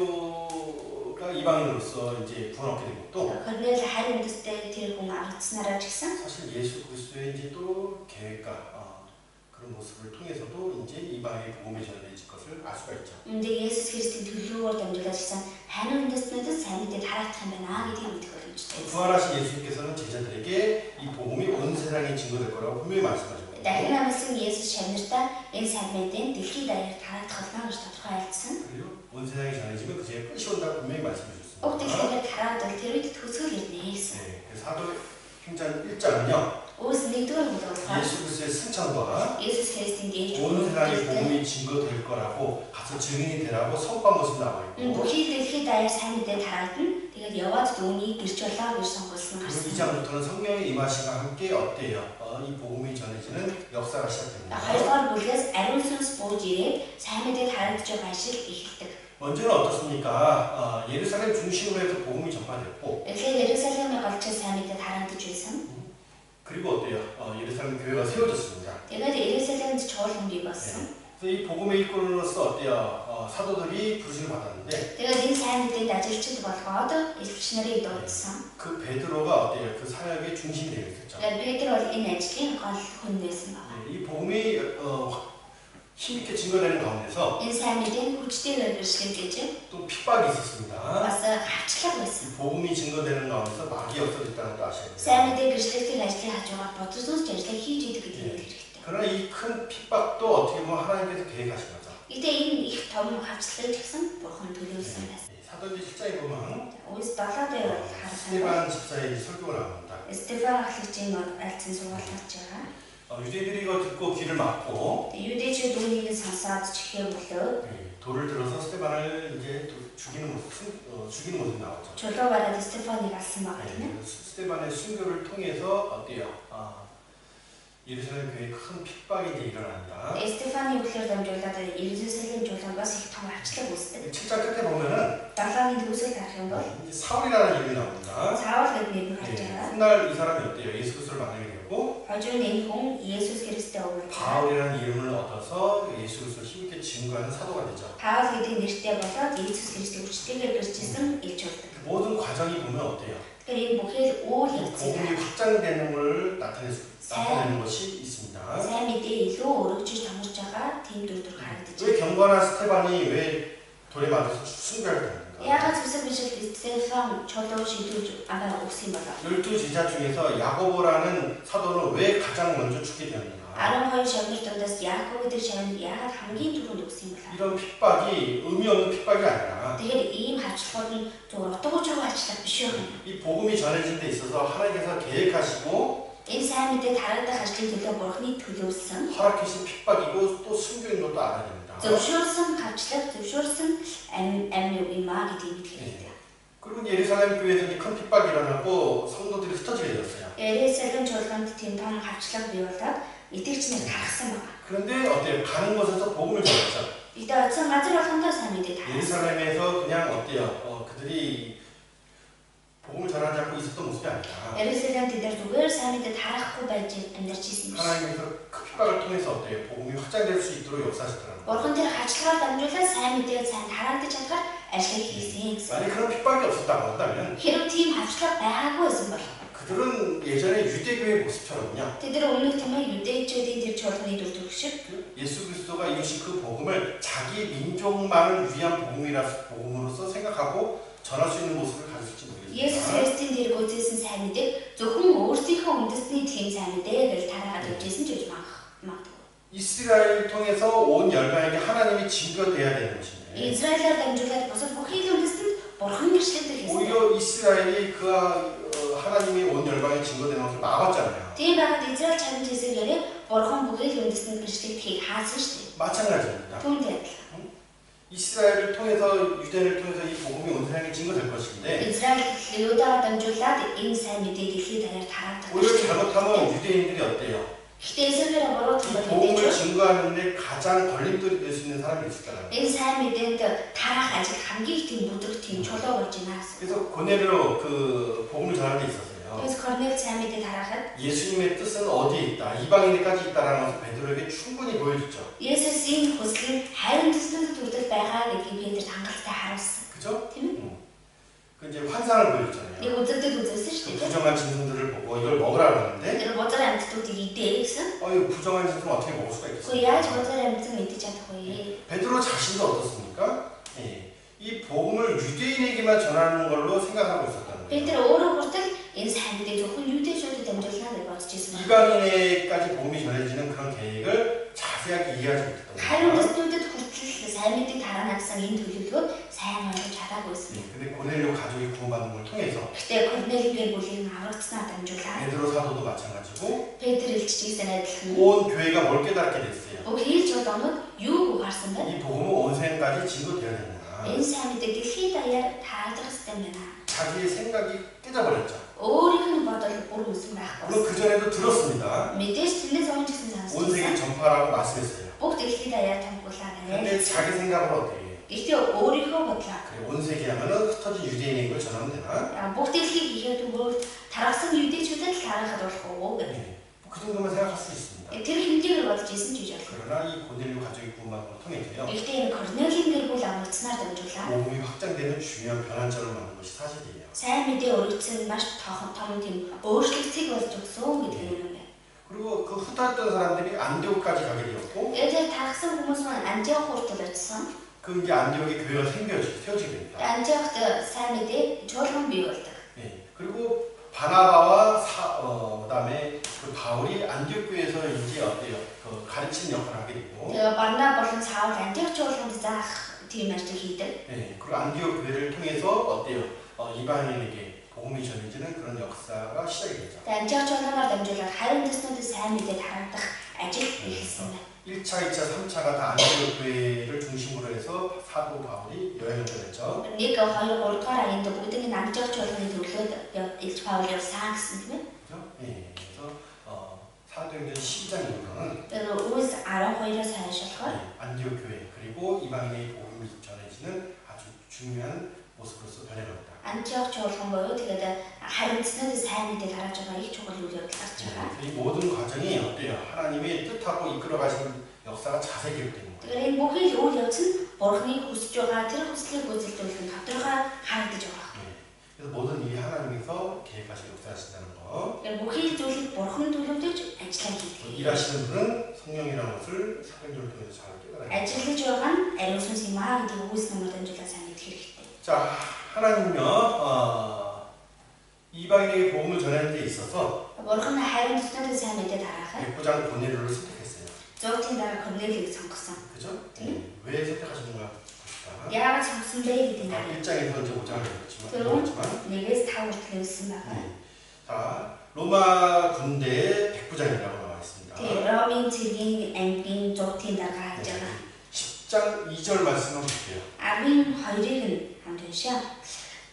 Speaker 1: 고넬료가 이방인으로서 이제 구원 얻게 된 것도
Speaker 2: Корнел харин үндэстэй тэр хүн аврагдсанараа ч гэсэн
Speaker 1: 사실 예수 그리스도의 이제 또 계획과 그런 모습을 통해서도 이제 이방의 복음이 전해질 것을 알 수가 있죠.
Speaker 2: 근데 예수 그리스도의 төлөвөөр дамжуулаад гэсэн харин үндэстнүүдэд сайн мэдээд хараагдах юм байна гэдгийг мэдэх боломжтой.
Speaker 1: 부활하신 예수님께서는 제자들에게 이 복음이 온 세상에 증거될 거라고 분명히 말씀하셨거든요.
Speaker 2: дахин амласан Есүс шавнартаа энэ сайн мэдээ дэлхийд даяар тараагдах болно гэж тодорхой айлцсан.
Speaker 1: 그리고 온 세상에 전해지면 그제 끝이 온다고 분명히 말씀해 주셨습니다.
Speaker 2: Уг дэлхийд тараагдвал тэр үед төгсгөл ирнэ гэсэн.
Speaker 1: 네, 사도행전 1장은요.
Speaker 2: Үүс 1-р бүлэг
Speaker 1: 예수 그리스도의 승천과
Speaker 2: Есүс Христийн дээж
Speaker 1: 온 세상의 복음이 증거될 거라고 가서 증인이 되라고 선포한 것으로 나와 있고
Speaker 2: бүхий дэлхийд даяар сайн мэдээ тараагдана. Тэгээд яваад түүнийг гэрч болоо гэж сонгуулсан
Speaker 1: 그리고
Speaker 2: гарсан.
Speaker 1: 2장부터는 성령의 임하심과 함께 어때요? 이 복음이 전해지는 역사가 시작됩니다.
Speaker 2: 2-р бүлгээс ариун сүнс бууж ирээд сайн мэдээ тараагдж байгаа ажил эхэлдэг.
Speaker 1: 먼저는 어떻습니까? 예루살렘 중심으로 해서 복음이 전파됐고
Speaker 2: Тэгэхээр Ерүсалимыг олж сайн мэдээ тараагдж байсан.
Speaker 1: 그리고 어때요? 예루살렘 교회가 세워졌습니다.
Speaker 2: Тэгээд Ерүсалимд чуулган бий болсон.
Speaker 1: 그래서 이 복음의 일꾼으로서 어때요? 사도들이 부르심을 받았는데
Speaker 2: Тэгээд энэ сайн мэдээнд ажилчид болгоод элч нарыг дуудсан.
Speaker 1: 그 베드로가 어때요? 그 사역의 중심이 되어 있었죠.
Speaker 2: Тэгээд Петр бол энэ ажлын гол хүн байсан байна.
Speaker 1: 이 복음이 힘있게 증거되는 가운데서
Speaker 2: Энэ сайн мэдээнд хүчтэйгээр гэрчлэгдэж
Speaker 1: 또 핍박이 있었습니다.
Speaker 2: бас хавчлаг байсан.
Speaker 1: 이 복음이 증거되는 가운데서 마귀 역사됐다는 것도 아셔야
Speaker 2: сайн
Speaker 1: 돼요.
Speaker 2: мэдээ гэрчлэгдэх ажлыг хажуугаар бодсоос ажлыг хийж идэг гэдгийг хэрэгтэй.
Speaker 1: 그러나 이 큰 핍박도 어떻게 보면 하나님께서 계획하신 거죠.
Speaker 2: Гэтэ энэ их том хавцлагыг ч гэсэн бурхан төлөвлөсөн байсан.
Speaker 1: 사도행전 10장에 보면
Speaker 2: Үс 7-д харах
Speaker 1: 스데반 집사의 설교가 나옵니다.
Speaker 2: Стефан ахлагчийн айлцсан сургаал гарч байгаа.
Speaker 1: 유대인들이 이거 듣고 귀를 막고
Speaker 2: Юдэчүүд үүнийг сонсоод чихээ болоод
Speaker 1: 돌을 들어서 스데반을 이제 죽이는 모습이 나오죠.
Speaker 2: чулуу бараад Стефаныг алсан байгаа тийм ээ.
Speaker 1: 스데반의 순교를 통해서 어때요? 예루살렘 교회에 큰 핍박이 이제 일어난다.
Speaker 2: Стефаны үгээр дамжуулаад Ерүсалим чуулганаас их том хавчлаг үүсдэг.
Speaker 1: 7장 끝에 보면은
Speaker 2: 7-гийн төгсгөл харах юм бол
Speaker 1: 이제 사울이라는 이름이 나옵니다.
Speaker 2: Саул гэдэг нэр гарч байгаа.
Speaker 1: 훗날 이 사람이 어때요? 예수 그리스도를 만나게 되고
Speaker 2: Хожим энэ хүн Есүс Христтэй уулзсан.
Speaker 1: 바울이라는 이름을 얻어서 예수 그리스도를 힘있게 증거하는 사도가 되죠.
Speaker 2: Паул гэдэг нэртэй болоод Есүс Христийг хүчтэйгээр гэрчилсэн элч болдог.
Speaker 1: 모든 과정이 보면 어때요?
Speaker 2: Тэгэхээр энэ бүхэл үйл
Speaker 1: 복음이
Speaker 2: явцыг
Speaker 1: 확장되는 걸 나타내는 것이 있습니다.
Speaker 2: сайн мэдээ илүү өргөжж томорж байгаа тийм дүр харагдаж
Speaker 1: 왜 경건한 스테반이 왜 돌에 맞아서 순교하게 됩니까?
Speaker 2: яагаад зүсэг бишэл Стефан чулуу шийдүүлж өгсөн юм бол
Speaker 1: 12 제자 중에서 야고보라는 사도는 왜 가장 먼저 죽게 되었는가?
Speaker 2: 12 шавнар дундаас Яаков гэдэг шавнар яагаад хамгийн түрүүнд өгсөн юм бол
Speaker 1: 이런 핍박이 의미 없는 핍박이 아니라
Speaker 2: тэгэхээр ийм хавчлагууд нь зөв утга учиргүй гарчлага биш юу?
Speaker 1: 이 복음이 전해진 데 있어서 하나님께서 계획하시고
Speaker 2: Энэ сайн мэдээ тараадах ажлын төлөө Бурхны төлөвлөсөн,
Speaker 1: 허락하신 핍박이고 또 순교인 것도 알아야 됩니다.
Speaker 2: зөвшөөрсөн гарчлага, зөвшөөрсөн амь юм аа гэдгийг бид хэрэгтэй.
Speaker 1: 그리고 예루살렘 교회에서 이제 큰 핍박이 일어나고 성도들이 흩어지게 되었어요.
Speaker 2: 예루살렘 чуулганд тийм том гарчлага бий болоод итгэгчнэр гаргасан байна.
Speaker 1: 그런데 어때요? 가는 곳에서 복음을 전했죠.
Speaker 2: Бид очсон газар болгондоо сайн мэдээ тараасан.
Speaker 1: 예루살렘에서 그냥 어때요? 그들이 복음을 전하지 않고 있었던 모습이 아니라
Speaker 2: 예루살렘 тэд зүгээр сайн мэдээ тарахгүй байж амьдарч ирсэн юм.
Speaker 1: 하나님께서 그 핍박을 통해서 어때요? 복음이 확장될 수 있도록 역사하셨더라고요.
Speaker 2: Бурхан тэр хачлахаар дамжуулаад сайн мэдээ сайн тараагдаж чадгаар ажил хийсэн гэсэн.
Speaker 1: 만약 그런 핍박이 없었다고 한다면
Speaker 2: Хэрэв тийм хачлага байгаагүй байсан бол
Speaker 1: 그들은 예전에 유대교의 모습처럼요.
Speaker 2: тэд өмнөх тамаа 유대인чүүдийн тэр чуулганы дүр төрх шиг
Speaker 1: 예수 그리스도가 이루신 그 복음을 자기 민족만을 위한 복음으로서 생각하고 전할 수 있는 모습을 가졌을지
Speaker 2: Есүс
Speaker 1: 모르겠지만
Speaker 2: Христийн тэр гүйцээсэн сайн мэдээг зөвхөн өөрсдийнхөө үндэсний тийм сайн мэдээ гэж тараагаад явжсэн ч гэж магадгүй.
Speaker 1: 이스라엘을 통해서 온 열방에게 하나님이 징표돼야 되는 것인데
Speaker 2: Израилаар дамжуулаад бусад бүхий л үндэстэнд Бурхан гэрчлэгдэх гэсэн.
Speaker 1: 오히려 이스라엘이 그 하나님이 온 열방에 징표되는 것을 막았잖아요.
Speaker 2: Тийм байгаад Израиль чамд хэсэгээрээ Бурхан бүхий л үндэстэнд гэрчлэгдэхийг хаасан шүү дээ.
Speaker 1: 마찬가지입니다.
Speaker 2: Түүнтэй адилхан.
Speaker 1: 이스라엘을 통해서 유대인을 통해서 이 복음이 온 세상에 징표될 것인데
Speaker 2: Израиль Юдагаар дамжуулаад энэ сайн мэдээ дэлхийд даяар тараадаг.
Speaker 1: 오히려 잘못하면 유대인들이 어때요?
Speaker 2: Гэхдээ эсвэргээр буруу
Speaker 1: 이
Speaker 2: томьёо
Speaker 1: 복음을
Speaker 2: мэдээж
Speaker 1: 증거하는데 가장 걸림돌이 될 수 있는 사람이 있을 거라고요.
Speaker 2: энэ сайн мэдээнд тараах ажил хамгийн их тийм бүдэг тийм чулуу болж байна гэсэн.
Speaker 1: 그래서 고넬로 그 복음을 전하는 데 있었어요.
Speaker 2: 그래서 Корнел сайн мэдээ тарахад
Speaker 1: 예수님의 뜻은 어디에 있다, 이방인에까지 있다라는 것을 베드로에게 충분히 보여줬죠.
Speaker 2: Есүсийн хүсэл хайрын төслөнд хүртэл байгаа гэдгийг Петр хангалттай харуулсан.
Speaker 1: 그죠?
Speaker 2: Тийм үү?
Speaker 1: 그 이제 환상을 보여줬잖아요.
Speaker 2: Нэг үзэгдэл үзүүлсэн
Speaker 1: 그
Speaker 2: шүү дээ.
Speaker 1: 부정한 짐승들을 보고 이걸 먹으라고 하는데
Speaker 2: Тэр бузар амьтдуудыг идээ гэсэн.
Speaker 1: 이 부정한 짐승 어떻게 먹을 수가
Speaker 2: Гэхдээ яаж
Speaker 1: 있겠어요?
Speaker 2: бузар амьтан идэж чадах вэ?
Speaker 1: 베드로 자신도 어떻습니까? 이 복음을 유대인에게만 전하는 걸로 생각하고 있었다는 거예요.
Speaker 2: Петр өөрөө хүртэл энэ сайн мэдээ зөвхөн юудэшүүдэд дамжуулна гэж бодож ирсэн байна.
Speaker 1: 이방인에까지 복음이 전해지는 그런 계획을 자세하게 이해하지 못했던
Speaker 2: Харин
Speaker 1: 거예요.
Speaker 2: төслүүдэд хүртэл сайн мэдээ тараана гэсэн энэ төлөвлөгөөд сайн ойлгож чадаагүй байсан.
Speaker 1: 근데 고넬료 가족이 구원받는 걸 통해서
Speaker 2: Гэхдээ Корнелийг гэр бүлийн аврагдсанаа дамжуулаад
Speaker 1: 베드로 사도도 마찬가지고
Speaker 2: Петр илччихсэн адилхан
Speaker 1: 온 교회가 뭘 깨닫게 됐어요.
Speaker 2: бүхий л чуулганууд юу гарсан бэ?
Speaker 1: 이 복음은 온 세상까지 증거되어야 된다.
Speaker 2: Энэ сайн мэдээ дэлхийд даяар таалагдах хэрэгтэй байна.
Speaker 1: 자기의 생각이 깨져버렸죠.
Speaker 2: Өөрийнх нь бодол бүр үсэн байхгүй.
Speaker 1: 물론 그 전에도 들었습니다.
Speaker 2: Мэдээж тэрнээс өмнө ч гэсэн
Speaker 1: 온 세계
Speaker 2: сонссон.
Speaker 1: 전파라고 말씀했어요.
Speaker 2: Бүх дэлхийд даяар томгуулаад
Speaker 1: 근데
Speaker 2: байна.
Speaker 1: 자기 생각을 어떻게 해요?
Speaker 2: Гэхдээ өөрийнхөө бодлоо
Speaker 1: 그래, 온 세계 하면은 흩어진 유대인의 걸 전하면 되나?
Speaker 2: бүх дэлхийг ихэд өөр тархсан юдэчүүдэд л харахад болох уу гэх.
Speaker 1: 그 정도만 생각할 수 있습니다.
Speaker 2: Тэр хэмжээгээр бодож исэн ч гэж болох.
Speaker 1: 그러나 이 고넬료 가족이 구원받는 걸 통해서요.
Speaker 2: Гэхдээ энэ Корнелийн гэр бүл аврагдсанаар дамжуулаад
Speaker 1: 복음이 확장되는 중요한 변환점을 만든 것이 사실이에요.
Speaker 2: сайн мэдээ өргөцсөн маш том тийм өөрчлөлтийг болж өгсөн гэдэг юм байна.
Speaker 1: 그리고 그 흩어졌던 사람들이 안디옥까지 가게 되었고
Speaker 2: Тэгээд тархсан хүмүүс маань Антиох хүртэл очсон.
Speaker 1: 그 이제 안디옥에 교회가 세워지게 됩니다.
Speaker 2: Антиохт сайн мэдээ чуулган бий болдог.
Speaker 1: 그리고 바나바와 그다음에 그 바울이 안디옥 교회에서 이제 어때요? 그 가르치는 역할을 하게 되고
Speaker 2: Тэгээ Барнаб болон Саул Антиох чуулганд заах тийм ажил хийдэг.
Speaker 1: 그리고 안디옥 교회를 통해서 어때요? 이방인에게 복음이 전해지는 그런 역사가 시작이 되죠.
Speaker 2: Тэгээ Антиох чуулганаар дамжуулаад хайрын төснүүдэд сайн мэдээ тараагдах ажил хийсэн байна.
Speaker 1: 1차, 2차, 3차가 다 안디옥 교회를 중심으로 해서 사도 바울이 여행을 떠났죠.
Speaker 2: 1, 2, 3 дугаар аянд бүгдийг нь Антиох чуулганы төлөөд Илч Паул явсан гэсэн тийм ээ.
Speaker 1: 그래서 사도행전 12장 이후로는
Speaker 2: Тэгээ Үлс 12-оос хойш болохоор
Speaker 1: 안디옥 교회 그리고 이방인의 복음이 전해지는 아주 중요한 모습으로서 변해갑니다.
Speaker 2: Антиох чуулган буюу тэгээд хайрын төснүүдэд сайн мэдээ тарааж байгаа их чухал үйл явдал гарч байгаа.
Speaker 1: 이 모든 과정이 어때요? 하나님의 뜻하고 이끌어 가시는 역사가 자세히 기록되는 거예요.
Speaker 2: Тэгэхээр энэ бүхий л үйл явц нь Бурхны хүсэж байгаа тэр хүслийг гүйцэлдүүлэх нь тодорхой харагдаж байгаа.
Speaker 1: 그래서 모든 일이 하나님께서 계획하시고 역사하신다는 거.
Speaker 2: Тэгэхээр бүхий л зүйлийг Бурхан төлөвлөж ажиллаа хийдэг.
Speaker 1: 일하시는 분은 성령이라는 것을 사도행전을 통해서 잘 깨달아야 돼요.
Speaker 2: Ажиллаж байгаа нь ариун сүнс юм аа гэдэг үгс номоор дамжуулаад сайн мэдэх хэрэгтэй.
Speaker 1: 자, 하나님은요, 이방인에게 복음을 전하는 데 있어서
Speaker 2: Бурхан хайрын төснүүдэд сайн мэдээ тараахад
Speaker 1: 백부장 고넬료를 선택했어요.
Speaker 2: зоотын дараа Корнелийг сонгосон.
Speaker 1: 그죠? 왜 선택하셨는가?
Speaker 2: Яагаад сонгосон бэ гэдэг нь.
Speaker 1: 1장에서 이제 5장을
Speaker 2: 들어.
Speaker 1: 읽었지만
Speaker 2: 4-5 хүртэл өгсөн байгаа.
Speaker 1: 자, 로마 군대의 백부장이라고 나와 있습니다.
Speaker 2: Тэгээ Ромын цэргийн ангийн зуутын дарга хааж байгаа.
Speaker 1: 10장 2절 말씀을 볼게요.
Speaker 2: 12-ыг нь хамт уншаа.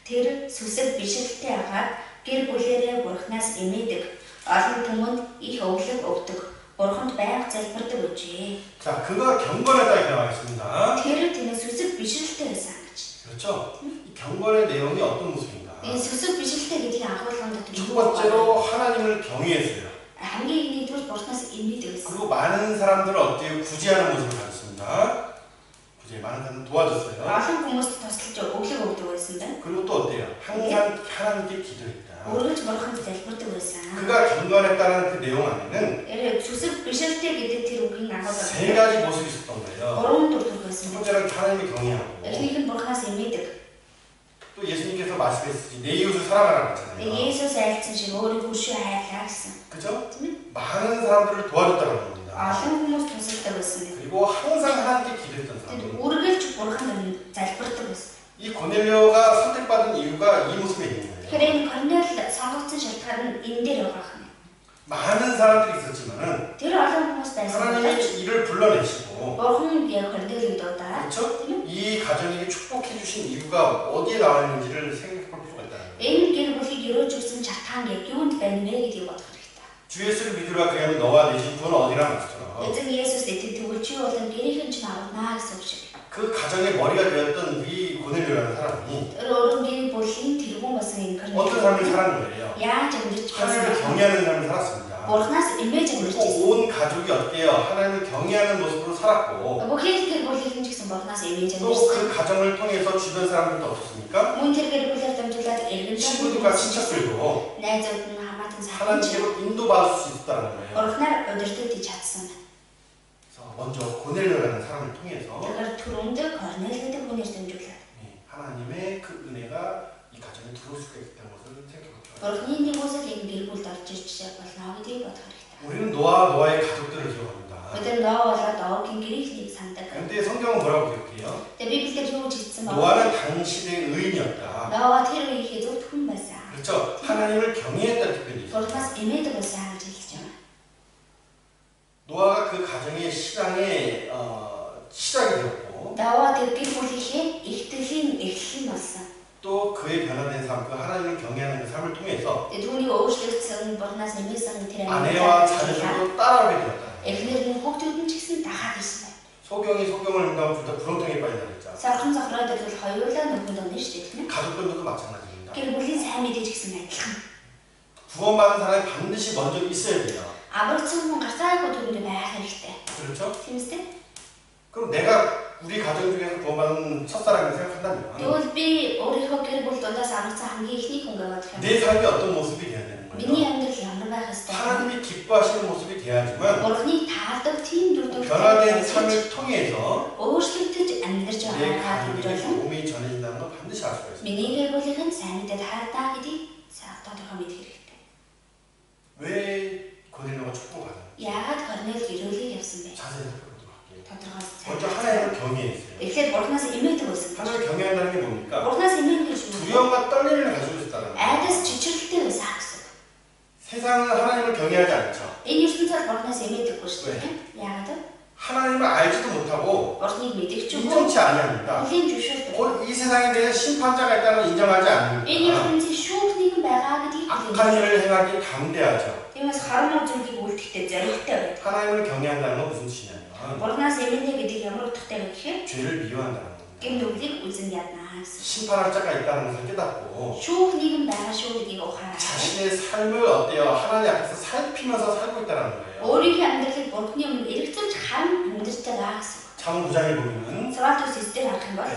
Speaker 2: Тэр сүсэг бишгэлтэй агаад гэр бүлээрээ Бурханаас эмээдэг. Олон түмэнд их өвлөг өгдөг. Бурханд байнга залбирдаг үжээ.
Speaker 1: 자, 그가 경건했다 이렇게 나와 있습니다.
Speaker 2: Тэр тэнэ сүсэг бишгэлтэй байсан гэж.
Speaker 1: 그렇죠? 이 경건의 내용이 어떤 모습인가?
Speaker 2: 이 сүсэг бишгэлтэй гэдгийг агуулганд
Speaker 1: 첫 번째로 하나님을 경외했어요.
Speaker 2: хамгийн нэгдүгээр Бурханаас эмээдэг байсан.
Speaker 1: 그리고 많은 사람들을 어때요? 구제하는 모습을 가졌습니다. 구제 많은 사람 도와줬어요.
Speaker 2: Олон хүмүүст туслаж өглөг өгдөг байсан байна.
Speaker 1: 그리고 또 어때요? 항상 하나님께 기도했다.
Speaker 2: Өргөж Бурханд залбирдаг байсан.
Speaker 1: 그가 경건했다는 그 내용 안에는
Speaker 2: сүсэг бишгэлтэй гэдэг тэр үгийн
Speaker 1: 세
Speaker 2: агуулга
Speaker 1: 가지 모습이 있었던 거예요.
Speaker 2: 3 төрөл
Speaker 1: 첫
Speaker 2: байсан.
Speaker 1: 번째는 하나님을 경외하고
Speaker 2: Эхнийх нь Бурханаас эмээдэг.
Speaker 1: 또 예수님께서 말씀했듯이 내 이웃을 사랑하라고 했잖아요.
Speaker 2: Есүс айлцсан шиг өөрийн хөршөө хайрлаа гэсэн.
Speaker 1: 그죠? 많은 사람들을 도와줬다는 겁니다.
Speaker 2: Олон хүмүүс тусалдаг байсан.
Speaker 1: 그리고 항상 하나님께 기도했던
Speaker 2: Тэд
Speaker 1: 사람.
Speaker 2: үргэлж Бурханд залбирдаг байсан.
Speaker 1: 이 고넬료가 선택받은 이유가 이 모습에 있는 거예요.
Speaker 2: Тэгэхээр энэ Корнел сонгогдсон шалтгаан нь энэ дээр байгаа юм.
Speaker 1: 많은 사람들이 있었지만은
Speaker 2: Тэр олон хүмүүс байсан.
Speaker 1: 하나님이 이를 불러내시고
Speaker 2: Бурхан яг Корнелийг дуудаа.
Speaker 1: 그렇죠? 이 가정에게 축복해 주신 이유가 어디에 나와 있는지를 생각해 볼 필요가 있다는 거예요.
Speaker 2: Энэ гэр бүлийг өрөөж өгсөн шалтгаан яг юунд байна вэ гэдгийг бодох хэрэгтэй.
Speaker 1: 주 예수를 믿으라 그러면 너와 네 집은 어디나 말처럼
Speaker 2: Эзэн Есүс эдгээр тэгвэл чи болон гэрийнхэн ч аварнаа гэсэн үг шиг.
Speaker 1: 그 가정의 머리가 되었던 이 고넬료라는 사람이
Speaker 2: Тэр өөрөөр гэрийн бүлийн тэргүүн болсон энэ
Speaker 1: 어떤
Speaker 2: Корнел
Speaker 1: 삶을 살았는 거예요.
Speaker 2: яаж амьдарч
Speaker 1: 하나님을
Speaker 2: байсан.
Speaker 1: 경외하는 삶을 살았습니다.
Speaker 2: Бурханаас эмээж амьдарч байсан.
Speaker 1: 온 가족이 어때요? 하나님을 경외하는 모습으로 살았고
Speaker 2: Бүхэл тэр бүлийнхэн ч гэсэн Бурханаас эмээж
Speaker 1: 또
Speaker 2: амьдарсан.
Speaker 1: 그 가정을 통해서 주변 사람들도 어떻습니까?
Speaker 2: Мөн тэр гэр бүлээр дамжуулаад эргэн
Speaker 1: 친구들과 친척들도
Speaker 2: найзууд нь хамаатан сайхан
Speaker 1: 하나님께로 인도받을 수 있다는 거예요.
Speaker 2: Бурханаар удирдах чадсан.
Speaker 1: 그래서 먼저 고넬료라는 사람을 통해서
Speaker 2: Тэгэхээр түрүүнд Корнел гэдэг хүнээр дамжуулаад
Speaker 1: 하나님의 그 은혜가 이 가정에 들어올 수가 있다는 것을 생각해 봅니다.
Speaker 2: Бурханы нэгүсэл энэ гэр бүлд орж ирж болно гэдгийг бодох хэрэгтэй.
Speaker 1: 우리는 노아의 가족들을 기억합니다.
Speaker 2: Бид Ноо болоод Оргийн гэрийнхнийг сандаг.
Speaker 1: 그런데 성경은 뭐라고 기억해요?
Speaker 2: Тэгээ Библиэр юу гэж хэлсэн бэ?
Speaker 1: 노아는 당시의 의인이었다.
Speaker 2: Ноо тэр үеийнхээ зөвхт хүн байсан.
Speaker 1: 그렇죠? 하나님을 경외했다 특별히.
Speaker 2: Бурханаас эмээдэг байсан гэж хэлж байна.
Speaker 1: 노아가 그 가정의 신앙의 시작이 되었고
Speaker 2: Даваа тэр гэр бүлийнхээ ихтгэлийн эхлэл нь болсон.
Speaker 1: 또 그의 변화된 삶, 그 하나님을 경외하는 그 삶을 통해서
Speaker 2: Тэгээ түүнийг өөрчлөгдсөн Бурханаас эмээсэн тэр
Speaker 1: 아내와 자녀들도 따라오게 되었다.
Speaker 2: эхнэр нь хүүхдүүд нь ч гэсэн дагаад ирсэн байна.
Speaker 1: 소경이 소경을 응답하면 둘 다 부렁텅이 빠진다 그랬잖아.
Speaker 2: Сархан захраад бол хоёулаа нүхэнд оно шүү дээ тийм ээ.
Speaker 1: 가족들도 마찬가지입니다.
Speaker 2: Гэр бүлийн сайн мэдээж гэсэн адилхан.
Speaker 1: 구원받은 사람이 반드시 먼저 있어야 돼요.
Speaker 2: Аврагдсан хүн гарцаагүй төрөнд байх хэрэгтэй.
Speaker 1: 그렇죠?
Speaker 2: Тийм үстэй?
Speaker 1: 그럼 내가 우리 가정 중에서 구원받은 첫사랑을 생각한다면
Speaker 2: Тэгвэл би өөрийнхөө гэр бүл дундаас аврагдсан хамгийн ихний хүн гэж бодох юм.
Speaker 1: 내 삶이 어떤 모습이 돼야 되는
Speaker 2: Миний
Speaker 1: 거예요?
Speaker 2: амьдрал ямар байх ёстой вэ?
Speaker 1: 하나님이 기뻐하시는 모습이 돼야지만
Speaker 2: Бурхны таадаг тийм дүр
Speaker 1: 변화된
Speaker 2: төрх
Speaker 1: 삶을 통해서
Speaker 2: өөрчлөгдөж амьдарч
Speaker 1: 내
Speaker 2: байгаа
Speaker 1: 가족에게
Speaker 2: юм.
Speaker 1: 복음이 전해진다는 걸 반드시 알 수가 있습니다.
Speaker 2: Миний гэр бүлийн сайн мэдээд хаадаа гэдгийг тодорхой мэдэх хэрэгтэй.
Speaker 1: 왜 고넬료가 축복받았는지
Speaker 2: Яагаад Корнел гэрүүлийг явсан бэ?
Speaker 1: 자세히 살펴보도록 할게요.
Speaker 2: Тодорхой
Speaker 1: 먼저 하나님을 경외했어요.
Speaker 2: эхлээд Бурханаас эмээдэг байсан.
Speaker 1: 하나님을 경외한다는 게 뭡니까?
Speaker 2: Бурханаас эмээх гэж юу?
Speaker 1: 두려움과 떨림을 가지고 있다는 거예요.
Speaker 2: Айдас чичирэлтэй байсан гэсэн.
Speaker 1: 세상은 하나님을 경외하지 않죠.
Speaker 2: Энэ ертөнцид Бурханаас эмээдэггүй шүү дээ. Яагаад вэ?
Speaker 1: 하나님을 알지도 못하고
Speaker 2: Бурхныг мэдэгч үү?
Speaker 1: 인정치 아니합니다.
Speaker 2: Үлийн зөвшөөрдөг.
Speaker 1: 곧 이 세상에 대해 심판자가 있다는 걸 인정하지
Speaker 2: Энэ
Speaker 1: 않습니다.
Speaker 2: ертөнцийн шүүхнийг байгаа гэдгийг
Speaker 1: 악한
Speaker 2: хэлдэг.
Speaker 1: 일을 행하기 담대하죠.
Speaker 2: Тиймээс харамсал зүйлийг үлдэхдээ зоригтой байдаг.
Speaker 1: 하나님을 경외한다는 건 무슨 뜻이냐면
Speaker 2: Бурханаас эмээнэ гэдэг ямар утгатай вэ гэхээр
Speaker 1: 죄를 미워한다는 겁니다.
Speaker 2: гин нүглийг үзэн яднаа гэсэн.
Speaker 1: 심판할 자가 있다는 것을 깨닫고
Speaker 2: Шүүхнийг байгаа шүү гэдгийг ухаараа.
Speaker 1: 자신의 삶을 어때요? 하나님 앞에서 살피면서 살고 있다는 거예요.
Speaker 2: өөрийнхөө амьдралыг Бурхны өмнө эргэцүүлж харан амьдарч байгаа гэсэн.
Speaker 1: 참 9장에 보면은
Speaker 2: Саватус эсдэр харах юм бол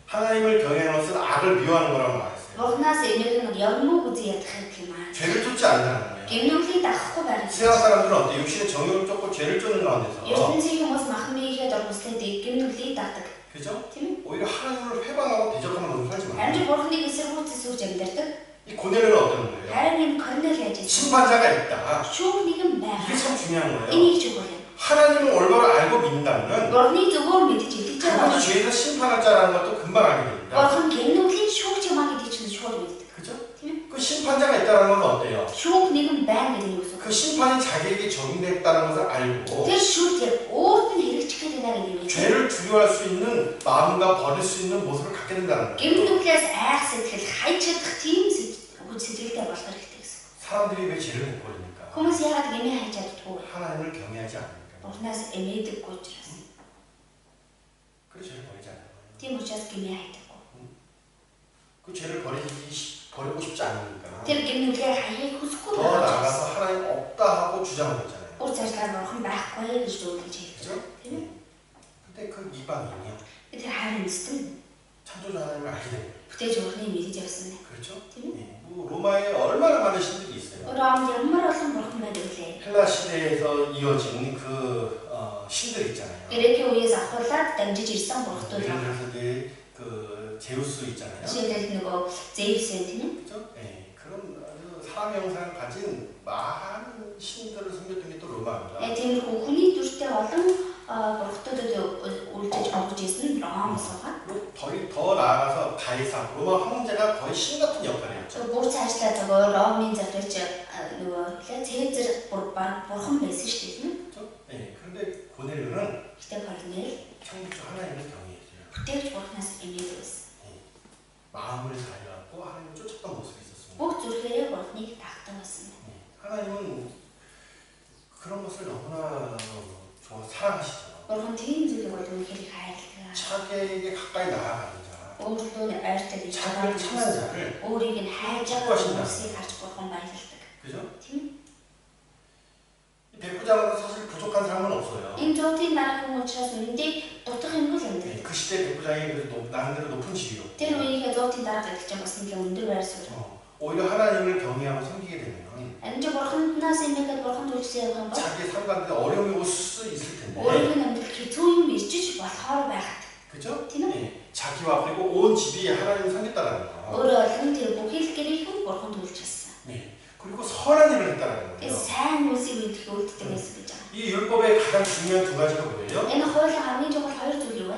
Speaker 1: 하나님을 경외하는 것은 악을 미워하는 거라고 말했어요.
Speaker 2: Бурханаас эмээх нь ярмуу үзий ядах юм аа.
Speaker 1: 죄를 쫓지 않는다는 거예요.
Speaker 2: Гимнүглийг дагахгүй байх.
Speaker 1: 세상 사람들은 어때? 육신의 정욕을 쫓고 죄를 쫓는 가운데서
Speaker 2: ертөнцийн хүмүүс махан биеийнхээ доргослоод гимнүглийг дагдаг.
Speaker 1: 그죠?
Speaker 2: Тийм
Speaker 1: 오히려 하나님을 회방하고 대적하는 모습을 살지
Speaker 2: ээ.
Speaker 1: 마요.
Speaker 2: Амжиг Бурхныг эсэргүүцэж сүрж амьдардаг.
Speaker 1: 이 고넬료는 어떤 거예요?
Speaker 2: Харин энэ Корнел яаж ийсэн?
Speaker 1: 심판자가 있다.
Speaker 2: Шүүхнийг
Speaker 1: 이게
Speaker 2: байгаа.
Speaker 1: 참 중요한 거예요.
Speaker 2: Энийг чүгүүл юм.
Speaker 1: 하나님을 올바로 알고 믿는다면
Speaker 2: Бурхны зөвөр мэдж итгэж байгаа.
Speaker 1: 그분이 죄에서 심판할 자라는 것도 금방 알게 됩니다.
Speaker 2: Бурхан гинүглийн шүүгч юм а гэдэг чинь шууд мэддэг.
Speaker 1: 그죠?
Speaker 2: тийм
Speaker 1: 그 심판자가 있다는 건 어때요?
Speaker 2: Шүүх нэгэн байна гэдэг нь юу гэсэн үг?
Speaker 1: 그 심판이 자기에게 적용됐다는 것을 알고
Speaker 2: Тэр шүүх яг өөрт нь хэрэгжих гэдэг нь гэдэг юм.
Speaker 1: 죄를 두려워할 수 있는 마음과 버릴 수 있는 모습을 갖게 된다는 거예요.
Speaker 2: Гинүглээс айх сэтгэл хайж чадах тийм сэтгэлтэй болох хэрэгтэй гэсэн.
Speaker 1: 사람들이 왜 죄를 못 버립니까?
Speaker 2: Хүмүүс яагаад гинэ хайж чаддгүй?
Speaker 1: 하나님을 경외하지 않으니까.
Speaker 2: Бурханаас эмээдэггүй учраас.
Speaker 1: 그래서 죄를 버리지 않아요.
Speaker 2: Тийм учраас гинэ хайдаггүй.
Speaker 1: 그 죄를 버리고 싶지 않으니까.
Speaker 2: Тэр гинүглээ хаяыг хүсэхгүй
Speaker 1: 더
Speaker 2: байгаа.
Speaker 1: 나아가서 하나님 없다 하고 주장하고 있잖아요.
Speaker 2: Ур цаашлаад бурхан байхгүй гэж зөвлөж хэлдэг.
Speaker 1: 그죠?
Speaker 2: тийм үү?
Speaker 1: 근데 그 이방인이요.
Speaker 2: Тэр хайр эзэн
Speaker 1: 창조주 하나님을 알게 됩니다.
Speaker 2: бүтээж өөрхний мэдэж явсан.
Speaker 1: 그렇죠?
Speaker 2: тийм үү?
Speaker 1: 예. 뭐 로마에 얼마나 많은 신들이 있어요.
Speaker 2: Ром ямар олон бурхан байдаг лээ.
Speaker 1: 헬라 시대에서 이어진 신들 있잖아요.
Speaker 2: Грекийн үеэс ахуулаад дамжиж ирсэн бурхтууд
Speaker 1: 예를
Speaker 2: байна.
Speaker 1: 들어서 이제 그 제우스 있잖아요.
Speaker 2: Жишээлбэл нөгөө Zeus тийм үү?
Speaker 1: 그렇죠? 예. 그런 아주 사람 형상을 가진 많은 신들을 섬겼던 게 또 로마입니다.
Speaker 2: Тиймэрхүү хүний дүртэй олон бурхтуудад үйлдэж өгч ирсэн нь Ромоос байгаа.
Speaker 1: 더 나아가서 가이사 로마 황제가 거의 신 같은 역할을 했죠.
Speaker 2: Бүр цаашлаа нөгөө Ромын захирагч нөгөө Цезар бурхан байсан шүү дээ тийм үү?
Speaker 1: 그렇죠? 예. 그런데 고넬료는
Speaker 2: Гэтэ Корнел
Speaker 1: 창조주 하나님을 경외했어요.
Speaker 2: бүтээгч бурханаас эмээд байсан.
Speaker 1: 마음을 다해갖고 하나님을 쫓았던 모습이 있었습니다.
Speaker 2: Бүх зүрхээрээ бурханыг тагтан байсан.
Speaker 1: 하나님은 그런 것을 너무나 사랑하시죠.
Speaker 2: Бурхан тийм зүйлийг бол үнэхээр хайрладаг.
Speaker 1: 자기에게 가까이 나아가는 자,
Speaker 2: Өөртөө айртай гэж
Speaker 1: 자기를 찾는 자를,
Speaker 2: өөрийг нь хайж байгаа хүмүүсийг харж бурхан баярлдаг.
Speaker 1: 그죠?
Speaker 2: Тийм.
Speaker 1: 백부장으로 사실 부족한 사람은 없어요.
Speaker 2: Энэ зуутын дарах хүн учраас үнэндээ дутах юм бол амьдрал.
Speaker 1: 그 시대 백부장이 그래도 나름대로 높은 지위였고,
Speaker 2: Тэр үеийнхээ зуутын дарах гэдэг чинь бас нэг өндөр байр суурь.
Speaker 1: 오히려 하나님을 경외하고 섬기게 되면
Speaker 2: Амж бурханаас эмээгээд бурханд үйлчлээ явах юм бол
Speaker 1: 자기 삶 가운데 어려움이 올 수 있을 텐데,
Speaker 2: өөрийн амьдрал хэцүү юм иржиж болохоор байхад.
Speaker 1: 그죠?
Speaker 2: Тийм үү?
Speaker 1: 예, 자기와 그리고 온 집이 하나님을 섬겼다는 거.
Speaker 2: Өөрөө олон тэр бүхэл гэрийнхэн бурханд үйлчилсэн.
Speaker 1: 네. 그리고 선한 일을 했다는
Speaker 2: Тэгээ
Speaker 1: 거예요.
Speaker 2: сайн үйлсийг үйлдэх үйлддэг байсан гэж байгаа.
Speaker 1: 이 율법의 가장 중요한 두 가지가 뭐예요?
Speaker 2: Энэ хуулийн хамгийн чухал хоёр зүйл юу вэ?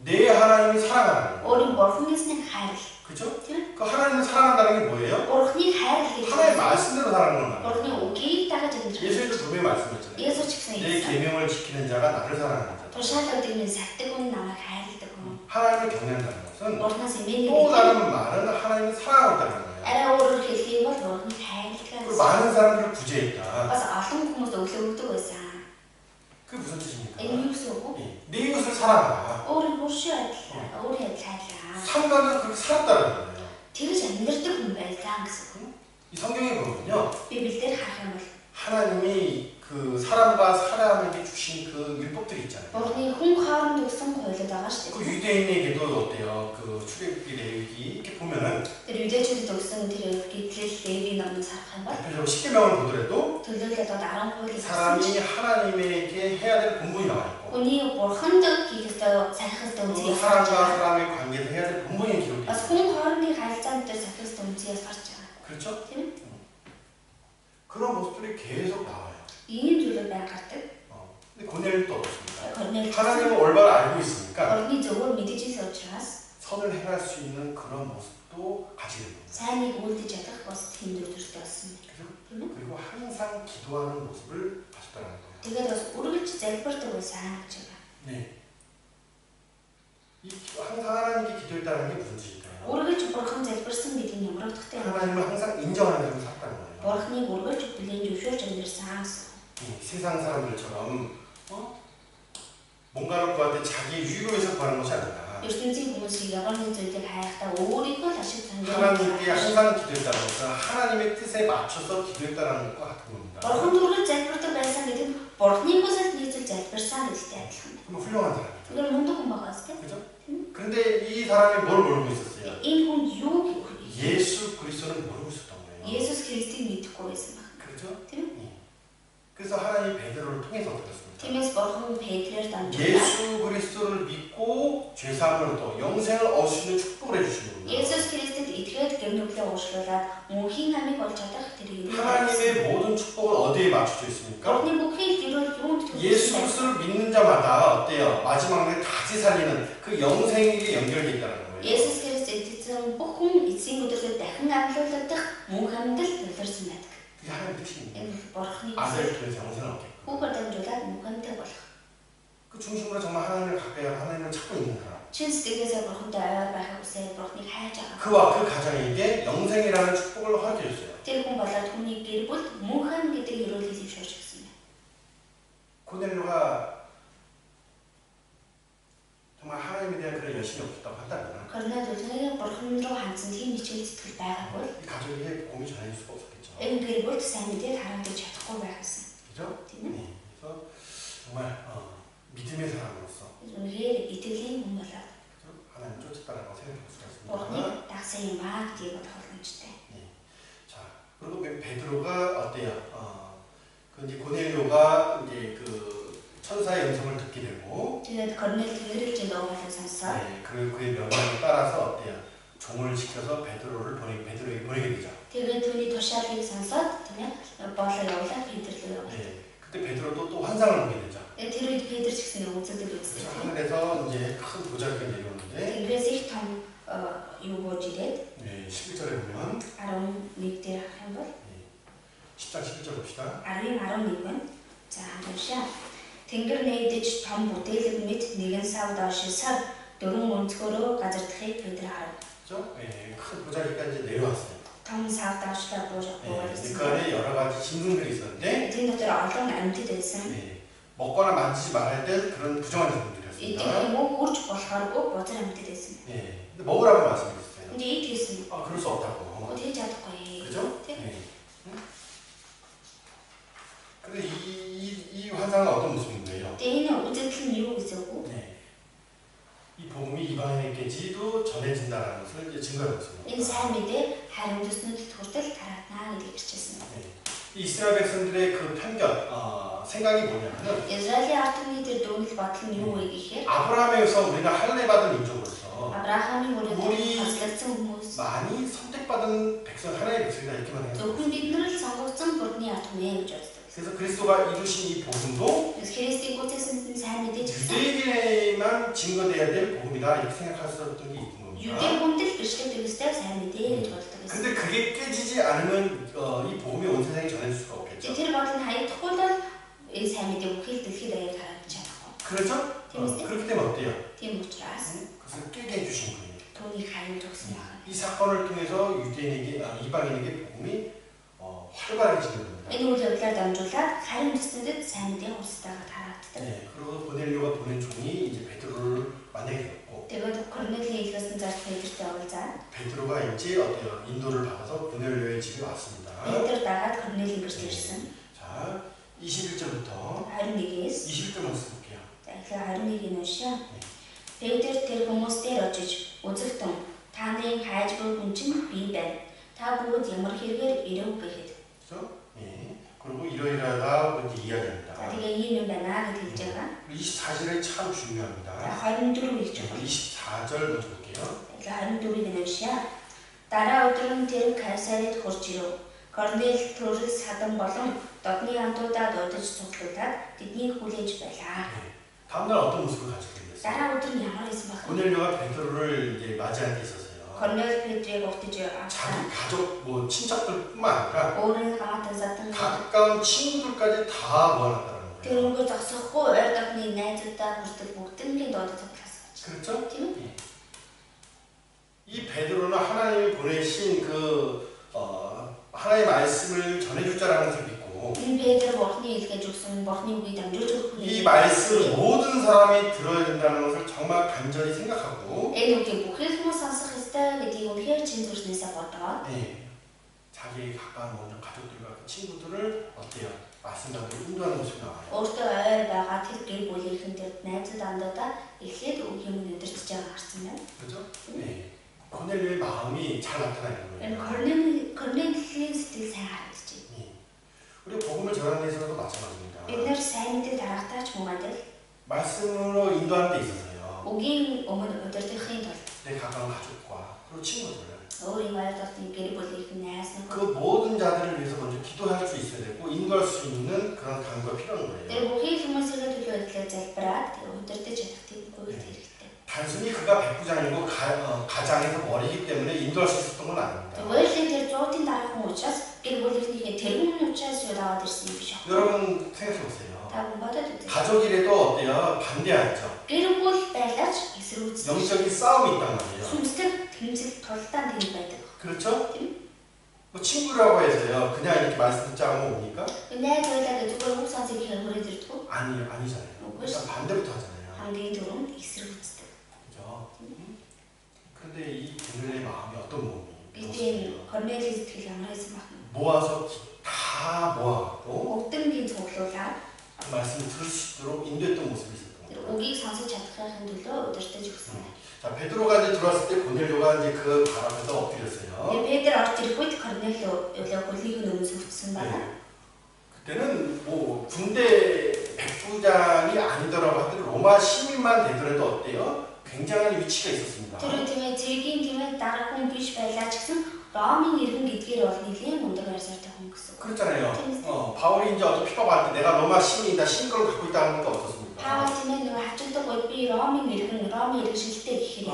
Speaker 1: 내 하나님을 사랑하는 거예요.
Speaker 2: Өөрийн бурханаас нь хайрлах.
Speaker 1: 그죠?
Speaker 2: Тийм үү?
Speaker 1: 그 하나님을 사랑한다는 게 뭐예요?
Speaker 2: Бурхныг хайрлах гэж
Speaker 1: 하나님의 말씀대로 사랑하는 거예요.
Speaker 2: Бурхны үгийг дагаж амьдрах.
Speaker 1: 예수님도 분명히 말씀하셨잖아요.
Speaker 2: Есүс ч гэсэн
Speaker 1: 내
Speaker 2: хэлсэн.
Speaker 1: 계명을 지키는 자가 나를 사랑하는 자.
Speaker 2: Тушаалаад ирнэ сатдаг хүн намайг хайрладаг хүн.
Speaker 1: 하나님을 경외한다는 것은
Speaker 2: Бурхнаас эмээний
Speaker 1: 또 다른 말은 하나님을 사랑하고 있다는 거예요.
Speaker 2: арай өөрөөр хэлэх юм бол Бурхныг хайрладаг
Speaker 1: 그
Speaker 2: гэсэн.
Speaker 1: 많은 사람들을 구제했다.
Speaker 2: Бас олон хүмүүст өглөө өгдөг байсан.
Speaker 1: 그게 무슨 뜻입니까?
Speaker 2: Энэ юу гэсэн үг вэ?
Speaker 1: 네 이웃을 사랑하라.
Speaker 2: Өөрийн хуршуу адилхан, өөрийн адил хайрлаа.
Speaker 1: 상관은 그렇게 살았다는 거예요.
Speaker 2: Тэгж амьдрдаг хүн байлаа гэсэн үг.
Speaker 1: 이 성경에 보면요.
Speaker 2: Библиэлд харах юм бол
Speaker 1: 하나님이 그 사람과 사람에게 주신 그 율법들이 있잖아요.
Speaker 2: Бурхны хүн хооронд өгсөн хуйлууд байгаа шүү
Speaker 1: 그
Speaker 2: дээ.
Speaker 1: 유대인에게도 어때요? 그 출애굽기 레위기 이렇게 보면은
Speaker 2: Тэр юдэчүүдэд өгсөн тэр гитлэл Леви номыг харах юм бол
Speaker 1: 대표적으로 10계명을 보더라도
Speaker 2: төлөөлөлд 10 хуулийг
Speaker 1: 사람이 하나님에게 해야 될 본분이 나와 있고
Speaker 2: хүний бурханд хийх ёстой сахих ёстой
Speaker 1: 또
Speaker 2: үнцгийг
Speaker 1: 사람과
Speaker 2: харж байгаа.
Speaker 1: 사람의 관계에서 해야 될 본분이 기록되어
Speaker 2: Бас
Speaker 1: 있어요.
Speaker 2: хүн хоорондын харилцаанд дээр сахих ёстой үнцгийг харж байгаа.
Speaker 1: 그렇죠?
Speaker 2: Тийм үү?
Speaker 1: 그런 모습들이 계속 나와요.
Speaker 2: Ийм зүйлүүд бай гардаг.
Speaker 1: 근데 고넬도 어떻습니까?
Speaker 2: Корнел
Speaker 1: 하나님을 올바로 알고 있으니까
Speaker 2: Бурхны зөвөр мэдэж 있는 учраас
Speaker 1: 선을 행할 수 있는 그런 모습도 가지게 됩니다.
Speaker 2: сайныг үлдэж чадах бас тийм дүртэй болсон юм. Тийм үү?
Speaker 1: 그리고 항상 기도하는 모습을 가졌다는 거예요.
Speaker 2: Тэгээд бас үргэлж залбирдаг байсан гэж байгаа.
Speaker 1: 네. 이 항상 하나님께 기도했다는 게 무슨 뜻일까요?
Speaker 2: Үргэлж бурхан залбирсан гэдэг нь ямар утгатай юм бэ?
Speaker 1: 하나님을 항상 인정하는 삶을 살았다는 거예요.
Speaker 2: Бурхныг үргэлж бүлээн зөвшөөрч амьдрсан гэсэн.
Speaker 1: 세상 사람들처럼 뭔가를 구할 때 자기 유익을 위해서 구하는 것이 아니라
Speaker 2: ертөнцийн хүмүүсийг ямар нэг зүйлийг хайхтаа өөрийнхөө л ашиг
Speaker 1: 하나님께
Speaker 2: сонирхож
Speaker 1: 항상 기도했다는 것은 하나님의 뜻에 맞춰서 기도했다는 것과 같은 겁니다.
Speaker 2: Бурхан түрүү залбирдаг байсан гэдэг нь Бурхны хүсэлд нийцүүл залбирсан гэдэгтэй адилхан.
Speaker 1: 그럼 훌륭한 사람이죠.
Speaker 2: Тэр мундаг хүн байгаа зү.
Speaker 1: 그죠? 그런데 이 사람이 뭘 모르고 있었어요?
Speaker 2: Энэ хүн юу гэх вэ?
Speaker 1: 예수 그리스도를 모르고 있었던 거예요.
Speaker 2: Есүс Христийг мэдэхгүй байсан байна.
Speaker 1: 그렇죠?
Speaker 2: Тийм үү?
Speaker 1: 그래서 하나님 베드로를 통해서 어떻습니까?
Speaker 2: Тиймээс бурхан Петрээр дамжуулаад
Speaker 1: 예수 그리스도를 믿고 죄사함을 얻어 영생을 얻을 수 있는 축복을 해주시는 겁니다.
Speaker 2: Есүс Христэд итгэхэд гэмнүглээ уушлуулад мөнхийн амийг олж чадах тэрийг
Speaker 1: 하나님의 모든 축복은 어디에 맞춰져 있습니까?
Speaker 2: Бурханы бүхий л юунд
Speaker 1: 예수 그리스도를 믿는 자마다 어때요? 마지막 날에 다시 살리는 그 영생에게 연결되어 있다는 거예요.
Speaker 2: Есүс Христ итгэсэн бүх хүн эцсийн өдрөөр дахин амьлуулагдах мөнх амьд төлөрсөн байдаг.
Speaker 1: 그게 하나님의 뜻입니다.
Speaker 2: Энэ бурханы
Speaker 1: 아들을 통해서 영생을 얻게.
Speaker 2: хүүгээр дамжуулаад мөнхөнтэй болох.
Speaker 1: 그 중심으로 정말 하나님을 가까이 하고 하나님을 찾고 있는 사람.
Speaker 2: Чин сэтгэлээсээ бурхантай ойр байхыг хүсээ бурханыг хайж байгаа.
Speaker 1: 그와 그 가정에게 영생이라는 축복을 허락해 줬어요.
Speaker 2: Тэр хүн болоод хүний гэр бүл мөнхөн гэдэг ерөөлийг зөвшөөрч гисэн байна.
Speaker 1: 고넬료가 정말 하나님에 대한 그런 열심이 없었다고 한다면
Speaker 2: Корнел үлнээ бурхан руу хандсан тийм хичээл сэтгэл байгаагүй.
Speaker 1: 이 가족에게 복음이 전해질 수가 없었겠죠.
Speaker 2: Энэ гэр бүлд сайн мэдээ хараагдаж чадахгүй байсан.
Speaker 1: 그죠?
Speaker 2: Тийм ээ.
Speaker 1: 네. 그래서 정말 믿음의 사람으로서
Speaker 2: Үнэхээр итгэлийн хүн болоод
Speaker 1: 그죠? 하나님 쫓았다라고 생각할 수가 있습니다.
Speaker 2: бурханыг дагсан юм аа гэдгийг бодох боломжтой.
Speaker 1: 자, 그리고 베드로가 어때요? 그 이제 고넬료가 이제 그 천사의 음성을 듣게 되고,
Speaker 2: Тэгээд Корнел тэнгэрлэгчийн дуугаалыг сонсоод
Speaker 1: 네, 그의 명령을 따라서 어때요? 종을 시켜서 베드로에게 보내게 되죠.
Speaker 2: тэгээд түүний тушаалыг сонсоод тийм ээ боолоо явуулаад Петр рүү явуулав.
Speaker 1: 네, 그때 베드로도 또 환상을 보게 되죠.
Speaker 2: Тэр үед Петр ч гэсэн үзэлдэг үздэг.
Speaker 1: 그래서 하늘에서 이제 큰 도자기가 내려오는데,
Speaker 2: Тэнгэрээс их том юу бууж ирээд
Speaker 1: 네, 11절에 보면
Speaker 2: 11 дээр харах юм бол
Speaker 1: 10장 11절 봅시다.
Speaker 2: 10-11 за хамшаа Тэнгэр нээдэж том бүтээлэг мэт нэгэн сав доошисаар дөрвөн өнцгөрөө газардахыг Петр харав.
Speaker 1: 그죠? 네, 큰 도자기가 이제 내려왔어요.
Speaker 2: Том сав доошлоо бууж
Speaker 1: 네,
Speaker 2: буугаад
Speaker 1: 그 안에 여러 가지 짐승들이 있었는데,
Speaker 2: тийм дотор олон амьтад байсан.
Speaker 1: 네, 먹거나 만지지 말아야 될 그런 부정한
Speaker 2: Эдгээр
Speaker 1: 짐승들이었습니다.
Speaker 2: юм уу үрж болохооргүй бузар амьтад байсан.
Speaker 1: 네, 근데 먹으라고 말씀드렸어요.
Speaker 2: 근데 이 뒤에서는
Speaker 1: 그럴 수 없다고.
Speaker 2: 어떻게 чадахгүй.
Speaker 1: 그죠?
Speaker 2: тийм.
Speaker 1: 네. 근데 이 환상은 어떤 모습인 거예요?
Speaker 2: Тэгээ энэ үзэгдэл нь юу гэсэн үг вэ?
Speaker 1: 네. 이 복음이 이방인에게지도 전해진다라는 것을 이제 증거하고 있습니다.
Speaker 2: Энэ сайн мэдээ харин төснөд хүртэл тараатнаа гэдгийг хэлчихсэн байна.
Speaker 1: 네. 이 이스라엘 백성들의 그 편견, 생각이 뭐냐면
Speaker 2: Израилийн ард түмний дүгнэлт бодол нь юу вэ гэхээр
Speaker 1: 아브라함에서 우리가 할례받은 민족으로서
Speaker 2: Авраамийн
Speaker 1: 우리
Speaker 2: үрэлд хаслагдсан хүмүүс
Speaker 1: 많이 선택받은 백성, 하나님의 백성이다 이렇게만 해요.
Speaker 2: зөвхөн бид нар л сонгогдсон бурхны ард түмэн гэж боддог.
Speaker 1: 그래서 그리스도가 이루신 이 복음도
Speaker 2: Христийг үтээсэн сайн мэдээ ч гэсэн
Speaker 1: 유대인에게만 증거돼야 될 복음이다 이렇게 생각했었던 게 있는 겁니다.
Speaker 2: юудын хүндэл бичлэг төстэй сайн мэдээ гэж боддог гэсэн.
Speaker 1: 근데 그게 깨지지 않으면 이 복음이 온 세상에 전해질 수가 없겠죠.
Speaker 2: Тэр бодол нь хаягдахгүй бол энэ сайн мэдээ бүхий л дэлхийд даяар харагдаж чадахгүй.
Speaker 1: 그렇죠? 그렇기 때문에 어때요?
Speaker 2: Тийм учраас
Speaker 1: 그것을 깨게 해주신 거예요.
Speaker 2: түүнийг хаягд өгсөн байна.
Speaker 1: 이 사건을 통해서 유대인에게, 이방인에게 복음이 활발하게 진행됩니다.
Speaker 2: Энэ үйл явдлаар дамжуулаад харин төснөдөд сайн мэдээ хурцтайгаар тараагддаг.
Speaker 1: 네, 그리고 고넬료가 보낸 종이 이제 베드로를 만나게 되었고,
Speaker 2: Тэгээд Корнелийн илгээсэн зарц Петртэй уулзаад
Speaker 1: 베드로가 이제 어때요? 인도를 받아서 고넬료의 집에 왔습니다.
Speaker 2: Петр дагаад Корнелийн гэрт ирсэн.
Speaker 1: 자, 21절부터
Speaker 2: 21-ээс
Speaker 1: 20절 말씀 볼게요.
Speaker 2: за эхлээ 21-ийг уншаа. Петр тэр хүмүүс дээр очиж үзэгтэн таны хайж буй хүн чинь би байна. Та бүгд ямар хэрэгээр ирэв гэхэд.
Speaker 1: 그렇죠? 예. 그리고 이러이러하다 이렇게
Speaker 2: За
Speaker 1: 이야기합니다.
Speaker 2: тэгээ ийм юм байна гэж хэлж байгаа.
Speaker 1: 24절이 참
Speaker 2: За
Speaker 1: 중요합니다.
Speaker 2: 24-ийг хийж байгаа.
Speaker 1: 24절 먼저 볼게요.
Speaker 2: Тэгэхээр 24-ийг уншаа. Дараа өдөр нь тэр Кайсарид хурж ирэв. Корнел төрөл садан болон додны хамтуудаа дуудаж цуглуулад тэднийг хүлээж байлаа.
Speaker 1: 네. 다음날 어떤 모습을 가지게 됐어요?
Speaker 2: Дараа өдөр нь ямар байсан бэ?
Speaker 1: 고넬료가 베드로를 이제 맞이한 데 있어서요.
Speaker 2: Корнел Петрийг угтаж
Speaker 1: 자기
Speaker 2: авсан.
Speaker 1: 가족, 친척들뿐만 아니라
Speaker 2: Өөрийн хамаатан садан
Speaker 1: 가까운 친구들까지 다 모아놨다는 거예요.
Speaker 2: тэрнгөө зогсохгүй ойр дотны найзуудаа хүртэл бүгднийг дуудаж цуглаасан.
Speaker 1: 그렇죠?
Speaker 2: Тийм үү?
Speaker 1: 예. 이 베드로는 하나님이 보내신 하나님의 말씀을 전해줄 자라는 것을 믿고
Speaker 2: Энэ Петр бурхны илгээж өгсөн бурхны үгийг дамжуулж өгөх
Speaker 1: 이
Speaker 2: хүн.
Speaker 1: 말씀 모든 사람이 들어야 된다는 것을 정말 간절히 생각하고
Speaker 2: Энэ үгийг бүхэл хүмүүс сонсох ёстой гэдгийг үнэхээр чин зүрхнээсээ бодоод
Speaker 1: 네, 자기의 가까운 먼저 가족들과 그 친구들을 어때요? 말씀대로 인도하는 모습이 나와요.
Speaker 2: өөртөө ойр байгаа тэр гэр бүлийнхэн тэр найзууд андуудаа эхлээд үг юм өдөртөж байгаа харсан байна.
Speaker 1: 그렇죠? 네. 고넬료의 마음이 잘 나타나는
Speaker 2: Энэ
Speaker 1: 거예요.
Speaker 2: Корнелийн сэтгэл сайн харагдаж байна.
Speaker 1: 우리가 복음을 전하는 데 있어서도 마찬가지입니다.
Speaker 2: бид нэр сайн мэдээ дараахтаа ч муу адил
Speaker 1: 말씀으로 인도하는 데 있어서요.
Speaker 2: үгийн өмнө удирдахын тулд
Speaker 1: 내 가까운 가족과 그리고 친구들
Speaker 2: өөрийн ойлголт гэр бүлийн найз
Speaker 1: 그
Speaker 2: нөхөд
Speaker 1: 모든 자들을 위해서 먼저 기도할 수 있어야 되고 인도할 수 있는 그런 강구가 필요한
Speaker 2: тэр
Speaker 1: 거예요.
Speaker 2: бүхий хүмүүсийн төлөө ажиллаж залбираад тэр удирдах чадах тийм үйлдэл хэрэгтэй.
Speaker 1: 단순히 그가 백부장이고 가장에서 머리이기 때문에 인도할 수 있었던 건 아닙니다.
Speaker 2: Өөрөлдөө тэр 100-ын дараах хүн учраас гэр бүлийнхээ тэргүүн учраас яваад ирсэн юм биш үү?
Speaker 1: 여러분 생각해 보세요.
Speaker 2: Та хүн бодоод үзье.
Speaker 1: 가족이라도 어때요? 반대하죠.
Speaker 2: Гэр бүл байлаач эсрүүцдэг.
Speaker 1: 영적인 싸움이 있단 말이에요.
Speaker 2: Сүнслэг тэмцэл тулдаан тэнд байдаг.
Speaker 1: 그렇죠? 뭐 친구라고 해서요. 그냥 이렇게 말씀 듣자 하면 옵니까?
Speaker 2: Найз байлаа гэж зүгээр үг сонсож ихээр хүрээд ирдэг.
Speaker 1: 아니잖아요. 일단 반대부터 하잖아요.
Speaker 2: хамгийн түрүүнд эсрүүцдэг.
Speaker 1: 그죠? 그런데 이 그들의 마음이 어떤
Speaker 2: Бидний
Speaker 1: 마음이에요?
Speaker 2: Корнели сэтгэл ямар байсан бэ?
Speaker 1: 모아서 다 모아갖고
Speaker 2: Өгдөнгийн цуглуулаад
Speaker 1: 그 말씀을 들을 수 있도록 인도했던 모습이 있었던
Speaker 2: тэр
Speaker 1: 거예요.
Speaker 2: үгийг сонсож чадахын төлөө удирдах өгсөн.
Speaker 1: 자, 베드로가 이제 들어왔을 때 고넬료가 이제 그 발 앞에서 엎드렸어요.
Speaker 2: Петр орж ирэх үед Корнели хөлийг нь сүртсэн байна.
Speaker 1: 네. 그때는 뭐 군대 백부장이 아니더라고 하더라도 로마 시민만 되더라도 어때요? 굉장한 위치가 있었습니다.
Speaker 2: Тэр тийм ээ зэргийн тийм ээ дараг хүн биш байлаа ч гэсэн Ромын иргэн гэдгээр бол нэлийн мундаг байрсартай хүн гэсэн.
Speaker 1: 그렇잖아요. 바울이 이제 어떤 핍박할 때 내가 로마 시민이다, 신권을 갖고 있다 하는 게 없었습니까?
Speaker 2: Паул тийм ээ нөгөө хачилдаг үед би Ромын иргэн шилдэг гэхээр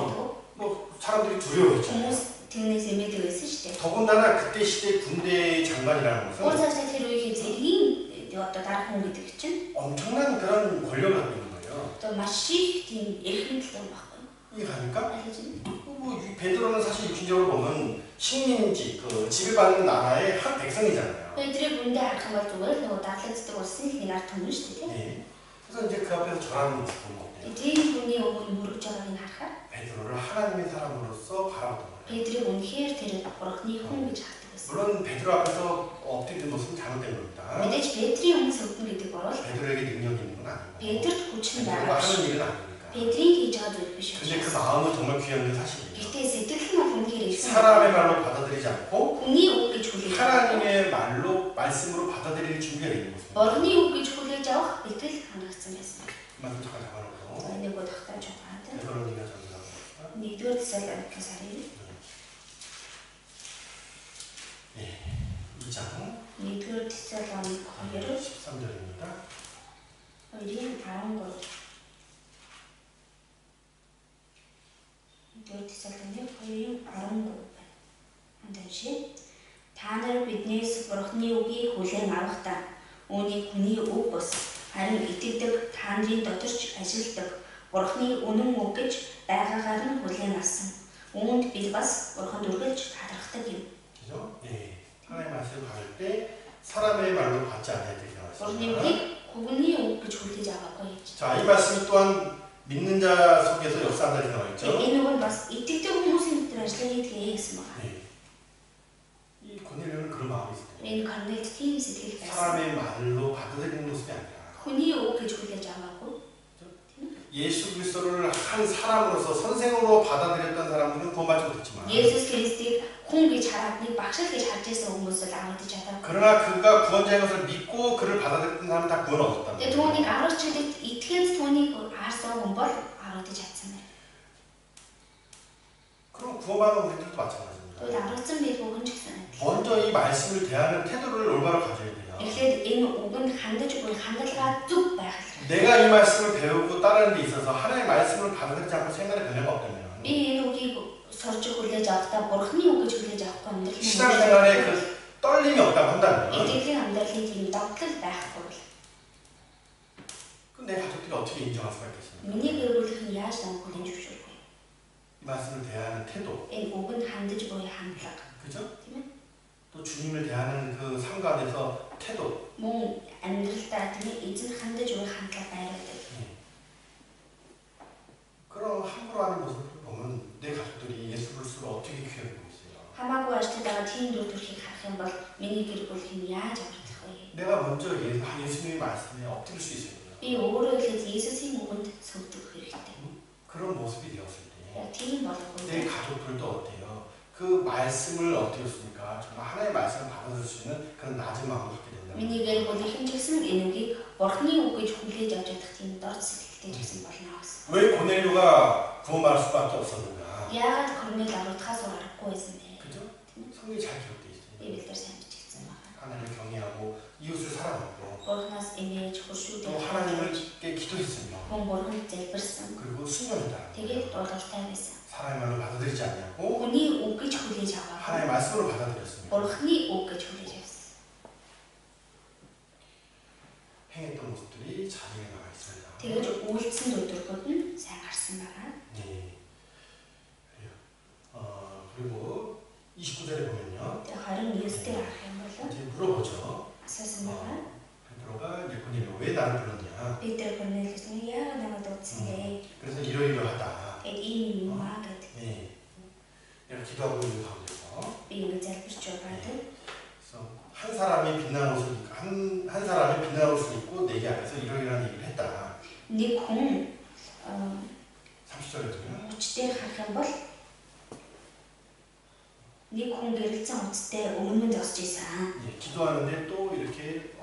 Speaker 1: 뭐 사람들이 두려워했잖아요.
Speaker 2: хүмүүс тэрнээс эмээдэг байсан шүү дээ.
Speaker 1: 더군다나 그때 시대 군대 장관이라는
Speaker 2: Өөр
Speaker 1: 것은
Speaker 2: цаашаа тэр үеийн зэргийн одоо дараг хүн гэдэг чинь
Speaker 1: 엄청난 그런 권력을 갖고 있는 거예요.
Speaker 2: одоо маш их тийм эрхэмтэй юм байхгүй.
Speaker 1: 이해 갑니까?
Speaker 2: 알겠지?
Speaker 1: 뭐 베드로는 사실 육신적으로 보면 식민지, 그 지배받는 나라의 한 백성이잖아요.
Speaker 2: Петрийг үндэ харах юм бол зүгээр нөгөө дадлагддаг улсын их нэг ард түмэн шүү дээ.
Speaker 1: 네. 그래서 이제 그 앞에서 절하는 모습 본 거예요.
Speaker 2: Тийм хүний өмнө мөрөж байгааг нь харахаар
Speaker 1: 베드로를 하나님의 사람으로서 바라보던 거예요.
Speaker 2: Петрийг үнэхээр тэр бурхны хүн гэж хардаг байсан.
Speaker 1: 물론 베드로 앞에서 엎드리는 모습은 잘못된 겁니다.
Speaker 2: Мэдээж Петрийн өмнө сөгдөн гэдэг бол
Speaker 1: 베드로에게 능력이 있는 건 아니고
Speaker 2: Петрт хүч нь
Speaker 1: 베드로가
Speaker 2: байгаа
Speaker 1: 하는
Speaker 2: биш.
Speaker 1: 일은 아니니까.
Speaker 2: Петрийн хийж байгаа зүйл биш
Speaker 1: 근데 그
Speaker 2: учраас.
Speaker 1: 마음은 정말 귀한 게 사실이에요.
Speaker 2: Гэтэ сэтгэл нь бол үнэхээр ирсэн.
Speaker 1: 사람의 말로 받아들이지 않고
Speaker 2: Хүний үг гэж хүлээж авах.
Speaker 1: 하나님의 말로 말씀으로 받아들일 준비가 되는 것입니다.
Speaker 2: Бурхны үг гэж хүлээж авах итгэл хангагдсан байсан.
Speaker 1: 말씀 잠깐 잡아놓고
Speaker 2: За нэг удаа тогтоож байгаа.
Speaker 1: 베드로니가 전이라고
Speaker 2: Нэгдүгээр Тесалоникос сарын
Speaker 1: 2장
Speaker 2: нэгдүгээр Тесалоник 2-ын
Speaker 1: 13절입니다.
Speaker 2: 13. нэгдүгээр Тесалоник 2-ын 13 байна. Хандаж та нар биднээс Бурхны үгийг хүлээн авахдаа үүнийг хүний үг бус харин итгэдэг та нарын доторч ажилдаг Бурхны үнэн үг гэж байгаагаар нь хүлээн авсан. Үүнд бид бас Бурханд үргэлж талархдаг юм.
Speaker 1: 그죠? 예. 하나님의 말씀을 받을 때 사람의 말로 받지 않아야 되게
Speaker 2: Бурхны
Speaker 1: 나왔습니다.
Speaker 2: үгийг хүний үг гэж хүлээж аваагүй гэж.
Speaker 1: 자, 이 말씀이 또한 믿는 자 속에서 역사한다 이렇게 나와 있죠.
Speaker 2: Энэ үг нь бас итгэдэг хүмүүсийн дотор ажиллаж хийдгээ гэсэн байна.
Speaker 1: 예. 이 고넬료는 그런 마음이 있어요.
Speaker 2: Энэ Корнель тийм сэтгэл байсан.
Speaker 1: 사람의 말로 받아들이는 모습이 아니라
Speaker 2: Хүний үг гэж хүлээж аваагүй.
Speaker 1: 예수 그리스도를 한 사람으로서 선생으로 받아들였던 사람들은 구원받지 못했지만
Speaker 2: Есүс Христийг хүн гэж хараад нэг багшил гэж харж байсан хүмүүс л аваад чадаагүй.
Speaker 1: 그러나 그가 구원자인 것을 믿고 그를 받아들였던 사람은 다 구원 얻었다.
Speaker 2: Тэгээ түүнийг аврагч хэлээд итгэж түүнийг арсан хүн бол аваад чадсан байна.
Speaker 1: 그럼 구원받은 우리들도 마찬가지입니다.
Speaker 2: Тэгвэл аврагдсан бид хүн ч гэсэн.
Speaker 1: 먼저 이 말씀을 대하는 태도를 올바로 가져야 돼요.
Speaker 2: Эхлээд энэ үгэнд хандаж буй хандлагаа зөв байх хэрэгтэй.
Speaker 1: 내가 이 말씀을 배우고 따르는 데 있어서 하나님의 말씀을 받아들이지 않고 생활의 변화가 없다면
Speaker 2: Би энэ үгийг сурж хүлээж авахдаа Бурхны үг гэж хүлээж авахгүй амьдрал
Speaker 1: 신앙생활에 그 떨림이 없다고 한다면
Speaker 2: итгэлийн амьдралын тийм догтлол байхгүй бол
Speaker 1: 그럼 내 가족들이 어떻게 인정할 수가 있겠습니까?
Speaker 2: миний гэр бүлийн яаж намайг хүлээн зөвшөөрөх вэ?
Speaker 1: 이 말씀을 대하는 태도,
Speaker 2: Энэ үгэнд хандаж буй хандлага
Speaker 1: 그죠?
Speaker 2: тийм ээ?
Speaker 1: 또 주님을 대하는 그 삶 가운데서 태도,
Speaker 2: Мөн амьдралдаа тийм ээ эзэн хандаж буй хандлага байрладаг.
Speaker 1: 그런 함부로 하는 모습을 보면 내 가족들이 예수 그리스도를 어떻게 귀하게 보고 있어요.
Speaker 2: Хамаагүй ажлыг байгаа тийм дүр төрхийг харах юм бол миний гэр бүлийн яаж амрах вэ?
Speaker 1: 내가 먼저 예수님의 말씀에 엎드릴 수 있어야 돼요.
Speaker 2: Би өөрөө л Есүсийн үгэнд сөгдөх хэрэгтэй.
Speaker 1: 그런 모습이 되었을 때
Speaker 2: Яг тийм
Speaker 1: 내
Speaker 2: болгохгүй.
Speaker 1: 가족들도 어때요? 그 말씀을 어떻게 했습니까? 정말 하나님의 말씀을 받아들일 수 있는 그런 낮은 마음을 갖게 된다.
Speaker 2: Минийгээр бол ихэнжсэн энэ үгийг Бурхны үг гэж хүлээж авч чадах тийм дорд сэтгэлтэй гэсэн болно гэсэн.
Speaker 1: 왜 고넬료가 구원받을 수밖에 없었는가?
Speaker 2: Яагаад Корнел аврагдахаас аргагүй байсан бэ?
Speaker 1: 그죠? 성경이 잘 기록되어 있습니다.
Speaker 2: Библиэлд сайн бичигдсэн байна.
Speaker 1: 하나님을 경외하고 이웃을 사랑하고
Speaker 2: Бурхнаас эмээж
Speaker 1: 또
Speaker 2: хуршүүдээ
Speaker 1: 하나님께 기도했으며
Speaker 2: хүн бурханд залбирсан.
Speaker 1: 그리고 순종했다.
Speaker 2: Тэгээд дуулууртай байсан.
Speaker 1: 사람의 말로 받아들이지 아니하고
Speaker 2: Хүний үг гэж хүлээж аваагүй.
Speaker 1: 하나님의 말씀으로 받아들였습니다.
Speaker 2: Бурхны үг гэж хүлээж авсан.
Speaker 1: 행했던 모습들이 자리에 나와 있습니다.
Speaker 2: Тэгээд үйлдсэн өдргүүд нь сайн гарсан байгаа.
Speaker 1: 네. 그래요. 그리고 29절에 보면요.
Speaker 2: Тэгээд 29-д харах юм бол
Speaker 1: 이제 물어보죠.
Speaker 2: асуусан байгаа.
Speaker 1: 베드로가 이제 고넬료 왜 나를 불렀냐?
Speaker 2: Петр Корнелиус нь яагаад намайг дуудсан бэ?
Speaker 1: 그래서 이러이러하다.
Speaker 2: Тэгээд ийм юм аа гэдэг.
Speaker 1: 네. 내가 기도하고 있는 가운데서
Speaker 2: Би ингэ залбирч байгаа.
Speaker 1: 그래서 한 사람이 빛나는 옷을 한 사람이 빛나는 옷을 입고 내게 앞에서 이러이러한 얘기를 했다.
Speaker 2: Нэг хүн
Speaker 1: 30절에 보면
Speaker 2: хүчтэй харах юм бол нэг хүн гэрэлцэн үсттэй өмнө нь зогсож исэн.
Speaker 1: 예, 기도하는데 또 이렇게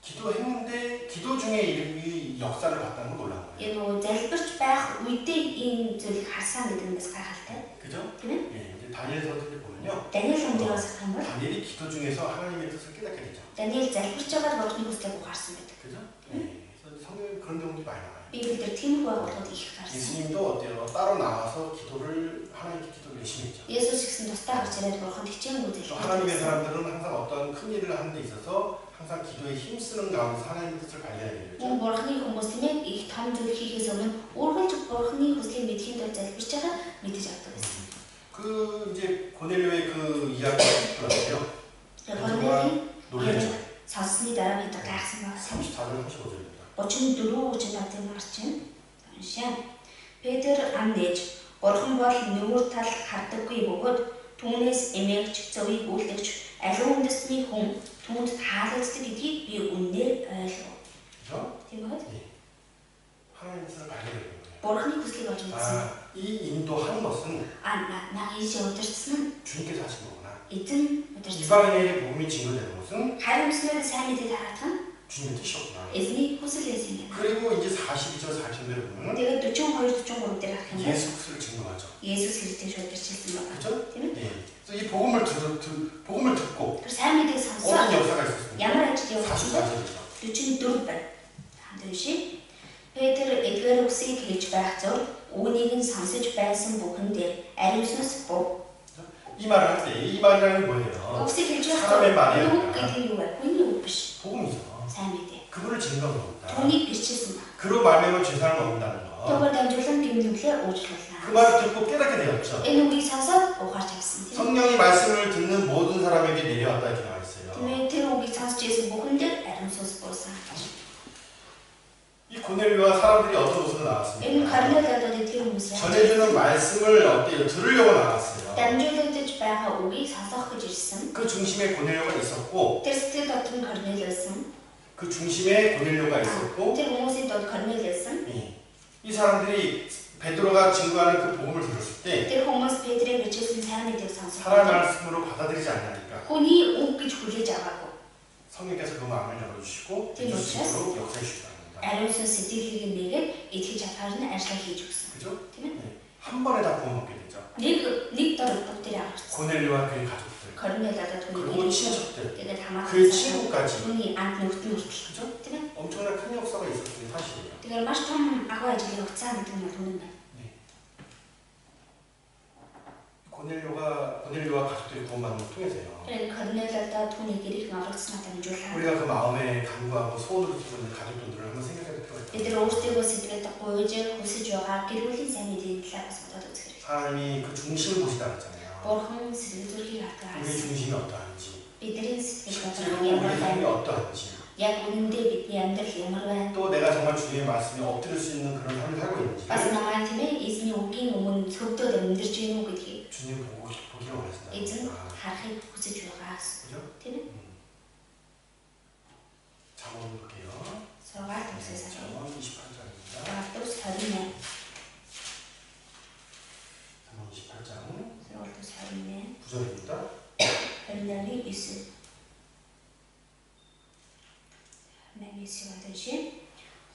Speaker 1: 기도했는데 기도 중에 이 역사를 봤다는 건 놀라운 거예요.
Speaker 2: Энэ нөө залбирч байх үедээ энэ зүйлийг харсан гэдэг нь бас гайхалтай.
Speaker 1: 그죠?
Speaker 2: Тийм ээ?
Speaker 1: 예, 이제 다니엘서도 보면요.
Speaker 2: Даниэл хүндээс харах юм бол
Speaker 1: 다니엘이 기도 중에서 하나님의 뜻을 깨닫게 되죠.
Speaker 2: Даниэл залбирч байгаа бурхны хүслийг ухаарсан байдаг.
Speaker 1: 그죠? 예, 그래서 성경에 그런 경우도 많이 나와요.
Speaker 2: Библиэлд тиймэрхүү байгууллагууд их гарсан.
Speaker 1: 예수님도 어때요? 따로 나와서 기도를 하나님께 기도를 열심히 했죠.
Speaker 2: Есүс гэсэн тустай гарч ирээд бурханд хичээн
Speaker 1: 또
Speaker 2: үзэл.
Speaker 1: 하나님의 사람들은 항상 어떤 큰 일을 하는 데 있어서 항상 기도에 힘쓰는 가운데서 하나님의 뜻을 발견하게 되죠.
Speaker 2: Мөн бурхны хүмүүс тийм ээ их том зүйл хийхээс өмнө үргэлж бурхны хүслийг мэдхийн тулд залбирч байгаа мэдэж авдаг гэсэн.
Speaker 1: 그 이제 고넬료의 그 이야기가 들었어요.
Speaker 2: Корнелийн
Speaker 1: 놀랬죠.
Speaker 2: сонсны дараа бид гайхсан байна.
Speaker 1: 34절 35절입니다.
Speaker 2: 34-35 гарч байна. Уншаа. Петр ам нээж бурхан бол нүгүр тал хардаггүй бөгөөд түүнээс эмээгч зөвийг үлдэгч аливаа үндэсний хүн түүнд таалагддаг гэдгийг би үнээр ойлгов.
Speaker 1: 그죠?
Speaker 2: Тийм үү?
Speaker 1: 예. 하나님의 뜻을 발견하게 되는 거예요.
Speaker 2: Бурхны хүслийг олж үзсэн.
Speaker 1: 이 인도하는 것은
Speaker 2: Наа ийшээ удирдсан нь
Speaker 1: 주님께서 하신 거구나.
Speaker 2: эзэн удирдсан.
Speaker 1: 이방인에게 복음이 증거되는 것은
Speaker 2: Харимснууд сайн мэдээд харах нь
Speaker 1: 주님의 뜻이었구나.
Speaker 2: эзний хүсэл байсан юм.
Speaker 1: 그리고 이제 42절 40절에 보면
Speaker 2: Тэгээд 42-43 дээр харах юм бол
Speaker 1: 예수 그리스도를 증거하죠.
Speaker 2: Есүс Христийг шүлдэрчилсэн байна.
Speaker 1: 그죠?
Speaker 2: Тийм ээ?
Speaker 1: 예. 그래서 이 복음을 듣고
Speaker 2: Тэр сайн мэдээг
Speaker 1: 어떤
Speaker 2: сонсоод
Speaker 1: 역사가 있었습니까?
Speaker 2: ямар ажил явуулсан бэ?
Speaker 1: 44절이죠.
Speaker 2: 44 байна. Хамтдаа Петр эдгээр үгсийг хэлж байх зөв үүнийг нь сонсож байсан бүхэн дээр ариуснаас бов.
Speaker 1: 이 말을 할 때 이 말이라는 게 뭐예요?
Speaker 2: Үгсийг хэлж байх
Speaker 1: 사람의 말이
Speaker 2: зөв үг
Speaker 1: 아니라
Speaker 2: гэдэг нь юу вэ? Хүний үг биш.
Speaker 1: 복음이죠.
Speaker 2: Сайн мэдээ.
Speaker 1: 그분을 증거한 겁니다.
Speaker 2: Түүнийг гэрчилсэн байна.
Speaker 1: 그로 말미암아 죄사함을 얻는다는 거.
Speaker 2: Түүгээр дамжуулан гимнүглээ
Speaker 1: 그
Speaker 2: уучлуулна.
Speaker 1: 말을 듣고 깨닫게 되었죠.
Speaker 2: Энэ үгийг сонсоод ухаарч авсан тийм.
Speaker 1: 성령이 말씀을 듣는 모든 사람에게 내려왔다 이렇게 나와 있어요.
Speaker 2: Тийм тэр үгийг сонсч ирсэн бүхэн дээр ариуснаас буусан.
Speaker 1: 이 고넬료와 사람들이 어떤 모습으로
Speaker 2: Энэ
Speaker 1: 나왔습니까?
Speaker 2: Корнелиудад тэр хүмүүс
Speaker 1: 전해주는 말씀을 어때요? 들으려고 나왔어요.
Speaker 2: дамжуулагдаж байгаа үгийг сонсох гэж ирсэн.
Speaker 1: 그 중심에 고넬료가 있었고
Speaker 2: Тэр сэтгэл дотор нь Корнелиусэн.
Speaker 1: 그 중심에 고넬료가 있었고
Speaker 2: Тэр хүмүүсийн донд Корнелиусэн.
Speaker 1: 이 사람들이 베드로가 증거하는 그 복음을 들었을 때
Speaker 2: Тэр хүмүүс Петрийг бичсэн сайн мэдээг
Speaker 1: 사람의
Speaker 2: сонсоод
Speaker 1: 말씀으로 받아들이지 않으니까
Speaker 2: хүний үг гэж хүлээж аваагүй.
Speaker 1: 성령께서 그 마음을 열어주시고
Speaker 2: 네,
Speaker 1: 믿으시도록 역사해 주시다.
Speaker 2: Ариусны сэтгэлийг нэгээд итгэж чадхаар нь ажил хийж өгсөн.
Speaker 1: 그죠?
Speaker 2: Тийм ээ?
Speaker 1: 네. 한 번에 다 구원 먹게 되죠.
Speaker 2: Нэг дор бүгдээ аварсан.
Speaker 1: 고넬료와 그의 가족들
Speaker 2: Корнелиудад
Speaker 1: 그리고
Speaker 2: түүний
Speaker 1: 친척들
Speaker 2: тэгээд хамаахан
Speaker 1: 그의 친구까지
Speaker 2: түүний анх нөхд нь хүртэл.
Speaker 1: 그죠?
Speaker 2: Тийм ээ?
Speaker 1: 엄청난 큰 역사가 있었던 게 사실이에요.
Speaker 2: Тэгэхээр маш том агуу ажил явагдсан гэдэг нь бол үнэн байна.
Speaker 1: 고넬료와 가족들이 구원받는 걸 통해서요.
Speaker 2: Тэгэхээр Корнелиудад түүний гэрийг аврагдсанаа дамжуулан
Speaker 1: 우리가 그 마음에 간구하고 소원으로 두고 있는 가족들을 한번 생각해 볼 필요가
Speaker 2: бид
Speaker 1: 있다.
Speaker 2: нар өөрсдөө сэтгэлд гуйж хүсэж байгаа гэр бүлийн сайн мэдээний талаар бас бодоод үзэх хэрэгтэй.
Speaker 1: 하나님이 그 중심을 보시다 그랬잖아요.
Speaker 2: Бурхан сэтгэл зүрхийг хардаг
Speaker 1: 우리의
Speaker 2: харсан.
Speaker 1: 중심이 어떠한지,
Speaker 2: Бидний сэтгэл
Speaker 1: 실제로
Speaker 2: бодол
Speaker 1: 우리의
Speaker 2: ямар
Speaker 1: 삶이
Speaker 2: байна?
Speaker 1: 어떠한지,
Speaker 2: Яг үнэндээ бидний амьдрал ямар байна?
Speaker 1: 또 내가 정말 주님의 말씀에 엎드릴 수 있는 그런 삶을 살고 있는지
Speaker 2: Бас намайг тийм ээ эзний үгийн өмнө цөвдөөд амьдарч гинүү гэдгийг
Speaker 1: 주님 보기를 원하신다.
Speaker 2: эзэн харахыг хүсэж байгаа гэсэн.
Speaker 1: 그죠?
Speaker 2: Тийм ээ?
Speaker 1: 잠언 볼게요.
Speaker 2: Сургаалт үсээс авах.
Speaker 1: 잠언 28장입니다.
Speaker 2: Сургаалт үс 28.
Speaker 1: 잠언 28장
Speaker 2: Сургаалт үс 있네.
Speaker 1: 9절입니다.
Speaker 2: Harimleri üssü. Harimleri üssü 받으시.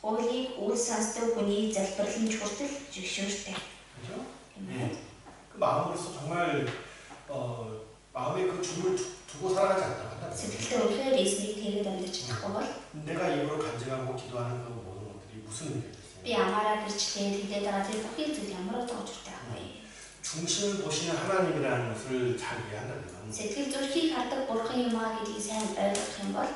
Speaker 2: Хуулийг үл сонсдог хүний залбирлын хүртэл зөвшөөртэй.
Speaker 1: 그죠?
Speaker 2: Amen.
Speaker 1: 그 마음으로서 정말 마음에 그 주님을 두고 살아가지 않다가
Speaker 2: Сэтгэлдээ үнэхээр эзнийг тэгээд амьдарч чадахгүй бол
Speaker 1: 내가 입으로 간증하고 기도하는 그 모든 것들이 무슨 의미가
Speaker 2: би
Speaker 1: 있어요?
Speaker 2: амаараа гэрчлээд хэлээд байгаа тэр бүхий зүйл ямар утга учиртай ах вэ?
Speaker 1: 중심을 보시는 하나님이라는 것을 잘 이해한다면
Speaker 2: Сэтгэл зүрхийг хардаг бурхан юм аа гэдгийг сайн ойлгох юм бол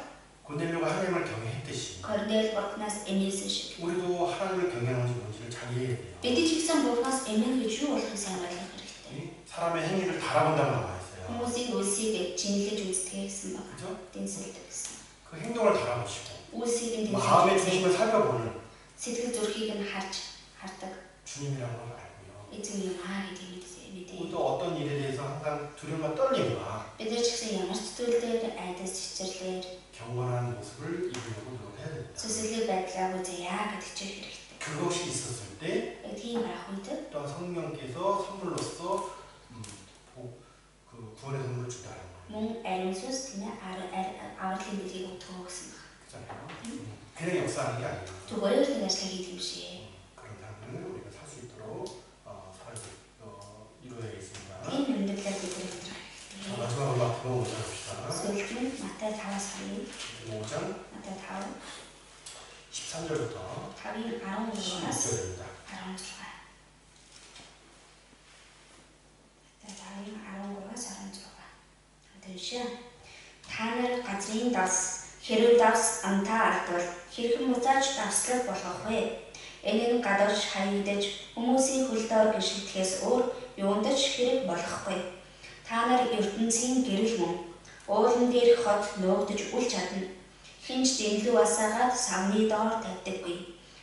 Speaker 1: 고넬료가 하나님을 경외했듯이
Speaker 2: Корнел бурхнаас эмээсэн шиг
Speaker 1: 우리도 하나님을 경외하는 것이 뭔지를 잘 이해해야 돼요.
Speaker 2: бид ч гэсэн бурхнаас эмээн гэж юу болохыг сайн ойлгох хэрэгтэй.
Speaker 1: 사람의 행위를 달아본다고 나와 있어요.
Speaker 2: Хүмүүсийн үлсийг чинэлж үздэг гэсэн баг.
Speaker 1: 그죠?
Speaker 2: Дэнсэлдэг гэсэн.
Speaker 1: 그 행동을 달아보시고
Speaker 2: Үлсийг нь
Speaker 1: 마음의
Speaker 2: дэнсэлдэг.
Speaker 1: 중심을 살펴보는
Speaker 2: Сэтгэл зүрхийг нь хардаг.
Speaker 1: 주님이라는 걸 알고요.
Speaker 2: Эзэн юм аа гэдгийг мэдээ.
Speaker 1: 우리도 어떤 일에 대해서 항상 두려움과 떨림과
Speaker 2: Бид нар ч гэсэн ямар ч зүйл дээр айдас чичэрлэр
Speaker 1: 경건한 모습을 입으려고 노력해야 됩니다.
Speaker 2: сүсэлэг байдлаа үзье гэдэг чинь хэрэгтэй.
Speaker 1: 그것이 있었을 때
Speaker 2: Яг тийм байх үед
Speaker 1: 또한 성령께서 선물로서 그 구원의 선물을 준다는 거예요.
Speaker 2: мөн ариун сүнс тийм ээ авралын дэлхийг өгдөг гэсэн байна.
Speaker 1: 그렇잖아요. 그냥 역사하는 게 아니에요.
Speaker 2: Зүгээр л нэг ажил хийх юм шиг.
Speaker 1: 그런 삶을 우리가 살 수 있도록 이루어야겠습니다.
Speaker 2: Тийм амьдралаар бид нар
Speaker 1: 자,
Speaker 2: амьдрах.
Speaker 1: 마지막으로 마태복음 5장 봅시다.
Speaker 2: Сүүлд нь Матай 5-аас харъя.
Speaker 1: 5장
Speaker 2: Матай 5
Speaker 1: 13절부터
Speaker 2: 5-ын 13-аас
Speaker 1: 16절입니다.
Speaker 2: 16. Матай 5-ын 13-аас 16. Тэгшээ. Та нар газрын давс хэрэг давс амтаа алдвал хэрхэн музааж давслах болох вэ? Энэ нь гадуур хаягдаж хүмүүсийн хөлдөө гიშгдэхээс өөр юундаж хэрэг болохгүй. Та нар ертөнцийн гэрэл мөн уулан дээр хот нуугдаж үл чадна. Хинч дэнлүү асаагаад савны доор тавьдаггүй.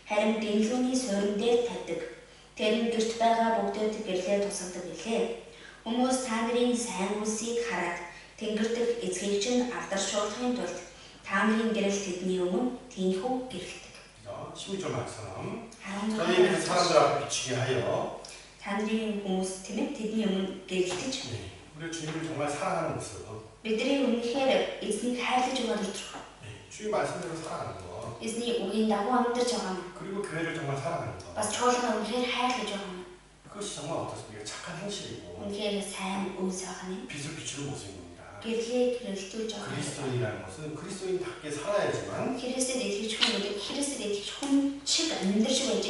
Speaker 2: Харин дэнлүүний суурин дээр тавьдаг. Тэр нь гэрт байгаа бүгдэд гэрлээ тусгадаг билээ. Хүмүүс та нарын сайн үлсийг хараад тэнгэр дэх эцгийг чинь алдаршуулахын тулд та нарын гэрэл тэдний өмнө тийхүү гэрэлдэг.
Speaker 1: 16절 말씀.
Speaker 2: 16
Speaker 1: 너희에게 사람들 앞에 비치게 하여
Speaker 2: та нарын хүмүүс тийм ээ тэдний өмнө гэрэлтэж
Speaker 1: 우리 주님을 정말 사랑하는 모습.
Speaker 2: бидний үнэхээр эзнийг хайрлаж байгаа өдрөх.
Speaker 1: 주님 말씀대로 살아가는 거.
Speaker 2: Эзний үгийн дагуу амьдарч байгаа юм.
Speaker 1: 그리고 교회를 정말 사랑하는 거.
Speaker 2: Бас чуулган үнэхээр хайрлаж байгаа юм.
Speaker 1: 그것이 정말 어떻습니까? 착한 행실이고
Speaker 2: үнэхээр сайн үйл байгаа юм.
Speaker 1: 빛을 비추는 모습입니다.
Speaker 2: Гэрлээ гэрэлтүүлж байгаа.
Speaker 1: 그리스도인이라는 것은 그리스도인답게 살아야지만
Speaker 2: Христэд итгэж хүн гэдэг Христэд итгэж хүн шиг амьдарч байж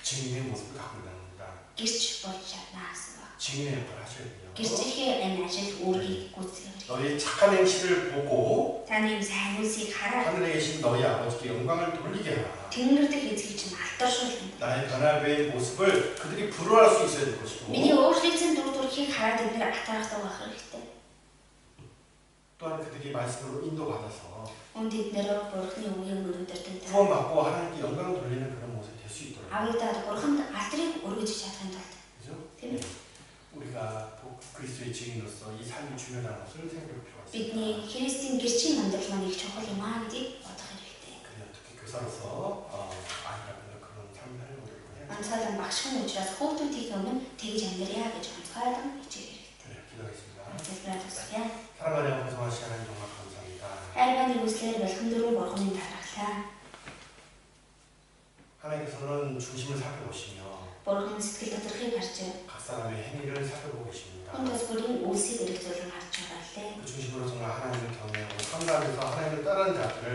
Speaker 1: 증인의 모습을 갖고 있다는 겁니다.
Speaker 2: гэрч болж чадна гэсэн ба.
Speaker 1: 증인의 역할을 하셔야 돼요.
Speaker 2: Гэрчийнхээ энэ ажил үүргийг гүйцэтгэх.
Speaker 1: 너희 착한 행실을 보고
Speaker 2: Таны сайн үлсийг хараад
Speaker 1: 하늘에 계신 너희 아버지께 영광을 돌리게 하라.
Speaker 2: тэнгэр дэх эзгийг чинь алдаршуулна.
Speaker 1: 나의 변화의 모습을 그들이 부러워할 수 있어야 될 것이고
Speaker 2: Миний өөрчлөгдсөн дүр төрхийг хараад эдгээр атаархдаг байх хэрэгтэй.
Speaker 1: 또한 그들이 말씀으로 인도받아서
Speaker 2: Үнд эднэрөө Бурхны үгийн өнөдөртөнд
Speaker 1: 구원받고 하나님께 영광을 돌리는 그런 모습이 될 수 있도록
Speaker 2: аврагдаад Бурханд алдрыг өргөж чадахын тулд
Speaker 1: 그죠?
Speaker 2: тийм ээ.
Speaker 1: 우리가 그리스도의 증인으로서 이 삶이 중요하다는 것을 생각할 필요가 있습니다.
Speaker 2: Бидний Христийн гэрчийн амьдрал маань их чухал юм аа гэдгийг бодох хэрэгтэй.
Speaker 1: 그냥 특히 교사로서 아이들한테 그런 삶을 하려고 노력해요.
Speaker 2: Онцгойлон багш хүн учраас хүүхдүүдийн өмнө тэгж амьдрья гэж онцгойлон хичээх хэрэгтэй.
Speaker 1: 그래, 기도하겠습니다.
Speaker 2: Зөвхөн тусгая.
Speaker 1: 사랑하는 호성하시 하나님 정말 감사합니다.
Speaker 2: Хайрбаны үслээр бэлхэн дөрөв Бурханы дараглаа.
Speaker 1: 하나님께서는 중심을 살펴보시며
Speaker 2: Бурхан сэтгэл доторхыг харж
Speaker 1: 각 사람의 행위를 살펴보고 계십니다.
Speaker 2: хүн тус бүрийн үлсийг эргцүүлэн харж байгаа лээ.
Speaker 1: 그 중심으로 정말 하나님을 경외하고 상담에서 하나님을 따르는 자들을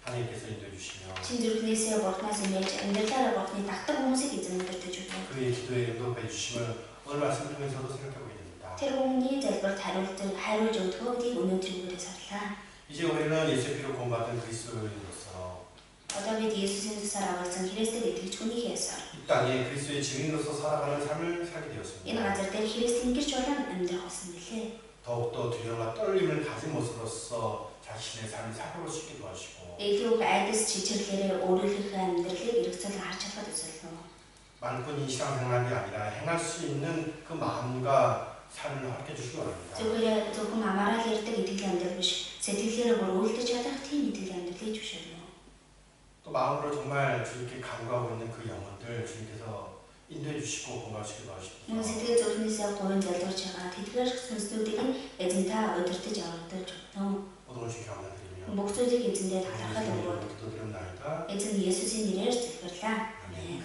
Speaker 1: 하나님께서 인도해 주시며
Speaker 2: Чин зүрхнээсээ Бурханаас имэж амьдралаараа Бурханы дагдаг хүмүүсийг эзэн өдөртөж өгнө.
Speaker 1: 그의 기도에 응답해 주심을 오늘 말씀을 통해서도 생각해보게 됩니다.
Speaker 2: Тэр хүмүүний залбирт хариулж өгдөгөө гэдгийг өнөөдөр үгээрээ сарлаа.
Speaker 1: 이제 우리는 예수의 피로 구원받은 그리스도인으로서
Speaker 2: Одоо бид Есүсийн цусаар авалсан Христэд итгэж хүнийхээ ёсоор
Speaker 1: 이 땅에 그리스도의 증인으로서 살아가는 삶을 살게
Speaker 2: энэ
Speaker 1: 되었습니다.
Speaker 2: газар дээр Христийн гэрч болон амьдрах болсон билээ.
Speaker 1: 더욱더 두려움과 떨림을 가진 모습으로서 자신의 삶을 살펴볼 수 있게 도와주시고
Speaker 2: Илүү айдас чичирлэрээ өөрийнхөө амьдралыг эргцүүлэн харж чадхад үзүүлнэ.
Speaker 1: 말뿐 이 신앙생활이 아니라 행할 수 있는 그 마음과 삶을 허락해 주시기 바랍니다.
Speaker 2: Зөвхөн амаараа л ярьдаг итгэлийн амьдрал биш. Сэтгэлээрээ бүр үйлдэж чадах тийм итгэлийн амьдралыг 주셔요.
Speaker 1: 또 마음으로 정말 주님께 간구하고 있는 그 영혼들 주님께서 인도해 주시고 건강하시기도
Speaker 2: Мөн
Speaker 1: 하시고
Speaker 2: сэтгэл зүрхнээсээ говийн залгуурч байгаа тэдгээр сүнслүүдийг нь эзэн та удирдах явагдаж өгнө.
Speaker 1: 모든 것이 감사드리며
Speaker 2: Бүх зүйлийг эзэндээ талархал өгөөд
Speaker 1: 기도드립니다.
Speaker 2: эзэн Есүсийн нэрээр залбирлаа. Амен.